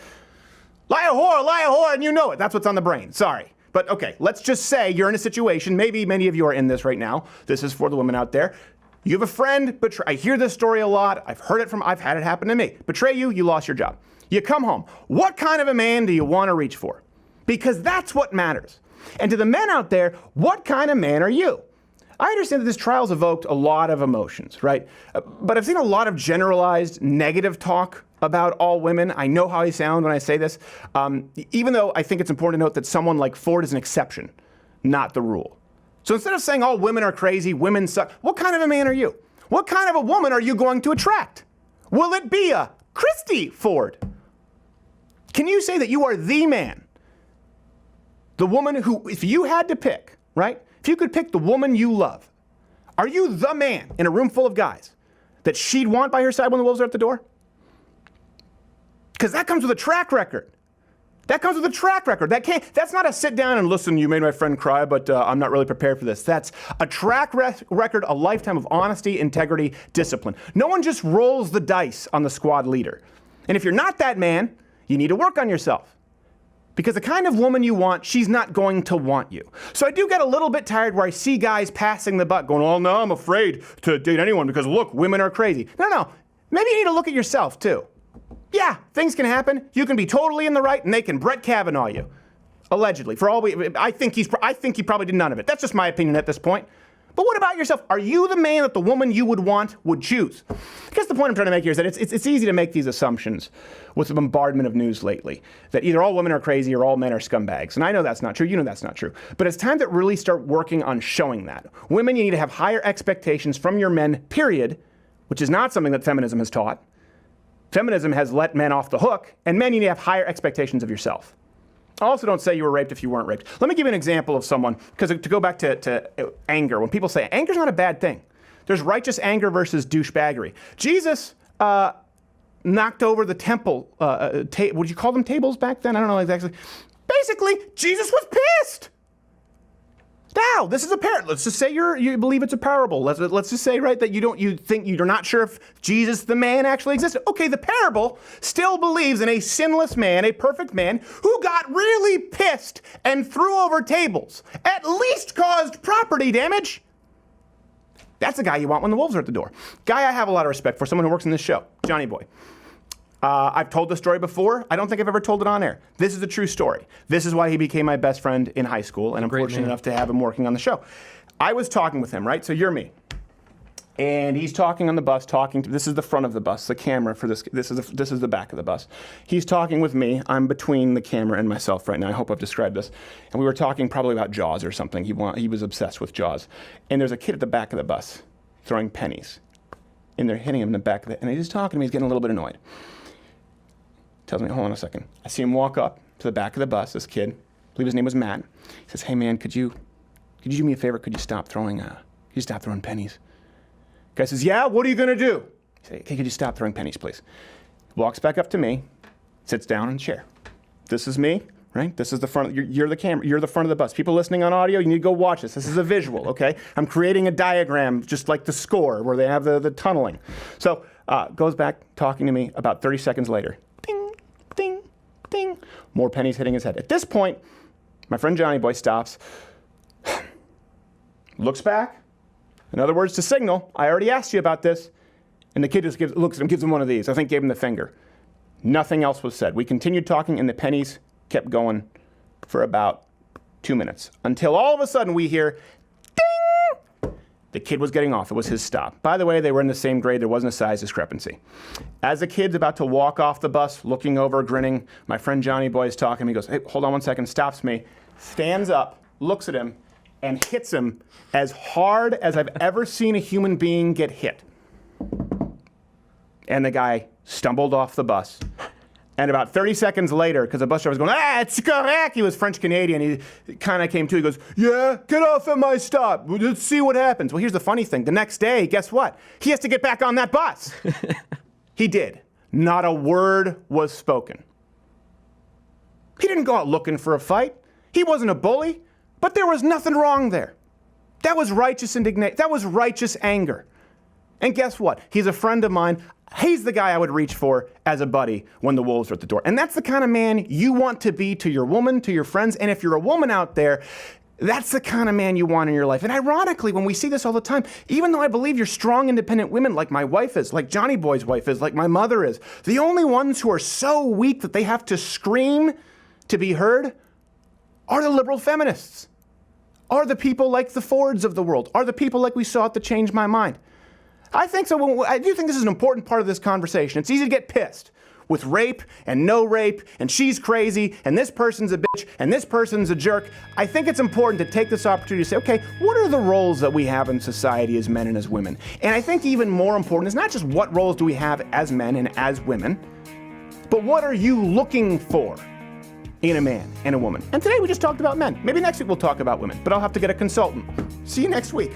Lie a whore, and you know it. That's what's on the brain. Sorry. But okay, let's just say you're in a situation, maybe many of you are in this right now. This is for the women out there. You have a friend I hear this story a lot. I've had it happen to me. Betray you, you lost your job. You come home. What kind of a man do you want to reach for? Because that's what matters. And to the men out there, what kind of man are you? I understand that this trial's evoked a lot of emotions, right? But I've seen a lot of generalized negative talk about all women. I know how I sound when I say this, even though I think it's important to note that someone like Ford is an exception, not the rule. So instead of saying all women are crazy, women suck, what kind of a man are you? What kind of a woman are you going to attract? Will it be a Christy Ford? Can you say that you are the man? The woman who, if you had to pick, right? If you could pick the woman you love, are you the man in a room full of guys that she'd want by her side when the wolves are at the door? Because that comes with a track record. That comes with a track record. That's not a sit down and listen, you made my friend cry, but I'm not really prepared for this. That's a track record, a lifetime of honesty, integrity, discipline. No one just rolls the dice on the squad leader. And if you're not that man, you need to work on yourself. Because the kind of woman you want, she's not going to want you. So I do get a little bit tired where I see guys passing the buck going, oh no, I'm afraid to date anyone because look, women are crazy. No. Maybe you need to look at yourself too. Yeah, things can happen. You can be totally in the right and they can Brett Kavanaugh you. Allegedly. I think he probably did none of it. That's just my opinion at this point. But what about yourself? Are you the man that the woman you would want would choose? I guess the point I'm trying to make here is that it's easy to make these assumptions with the bombardment of news lately, that either all women are crazy or all men are scumbags. And I know that's not true. You know that's not true. But it's time to really start working on showing that. Women, you need to have higher expectations from your men, period, which is not something that feminism has taught. Feminism has let men off the hook, and men, you need to have higher expectations of yourself. Also, don't say you were raped if you weren't raped. Let me give you an example of someone, because to go back to anger, when people say anger's not a bad thing, there's righteous anger versus douchebaggery. Jesus knocked over the temple, would you call them tables back then? I don't know exactly. Basically, Jesus was pissed. Now, this is a parable. Let's just say you believe it's a parable. Let's just say, right, that you're not sure if Jesus, the man, actually existed. Okay, the parable still believes in a sinless man, a perfect man, who got really pissed and threw over tables, at least caused property damage. That's the guy you want when the wolves are at the door. Guy I have a lot of respect for, someone who works in this show, Johnny Boy. I've told the story before. I don't think I've ever told it on air. This is a true story. This is why he became my best friend in high school, and I'm fortunate enough to have him working on the show. I was talking with him, right? So you're me. And he's talking on the bus, this is the front of the bus, the camera for this is the back of the bus. He's talking with me. I'm between the camera and myself right now. I hope I've described this. And we were talking probably about Jaws or something. He was obsessed with Jaws. And there's a kid at the back of the bus throwing pennies. And they're hitting him in the back of it. And he's talking to me. He's getting a little bit annoyed. Tells me, hold on a second. I see him walk up to the back of the bus, this kid, I believe his name was Matt. He says, hey man, could you do me a favor? Could you stop throwing pennies? Guy says, yeah, what are you gonna do? I say, okay, could you stop throwing pennies, please? Walks back up to me, sits down in a chair. This is me, right? This is the front, you're the camera, you're the front of the bus. People listening on audio, you need to go watch this. This is a visual, okay? I'm creating a diagram, just like the score, where they have the tunneling. So, goes back talking to me about 30 seconds later. Ding, ding, more pennies hitting his head. At this point, my friend Johnny Boy stops, looks back, in other words, to signal, I already asked you about this, and the kid just looks at him, gives him one of these, I think gave him the finger. Nothing else was said. We continued talking, and the pennies kept going for about 2 minutes, until all of a sudden we hear, ding! The kid was getting off. It was his stop. By the way, they were in the same grade. There wasn't a size discrepancy. As the kid's about to walk off the bus, looking over, grinning, my friend Johnny Boy is talking to me. He goes, hey, hold on one second, stops me, stands up, looks at him, and hits him as hard as I've ever seen a human being get hit. And the guy stumbled off the bus. And about 30 seconds later, because the bus driver was going, it's correct. He was French-Canadian. He kind of came to. He goes, yeah, get off at my stop. Let's see what happens. Well, here's the funny thing. The next day, guess what? He has to get back on that bus. He did. Not a word was spoken. He didn't go out looking for a fight. He wasn't a bully. But there was nothing wrong there. That was righteous indignation. That was righteous anger. And guess what? He's a friend of mine. He's the guy I would reach for as a buddy when the wolves are at the door. And that's the kind of man you want to be to your woman, to your friends. And if you're a woman out there, that's the kind of man you want in your life. And ironically, when we see this all the time, even though I believe you're strong, independent women like my wife is, like Johnny Boy's wife is, like my mother is, the only ones who are so weak that they have to scream to be heard are the liberal feminists. Are the people like the Fords of the world? Are the people like we saw at the Change My Mind? I think so. I do think this is an important part of this conversation. It's easy to get pissed with rape and no rape, and she's crazy, and this person's a bitch, and this person's a jerk. I think it's important to take this opportunity to say, okay, what are the roles that we have in society as men and as women? And I think even more important is not just what roles do we have as men and as women, but what are you looking for in a man and a woman? And today we just talked about men. Maybe next week we'll talk about women, but I'll have to get a consultant. See you next week.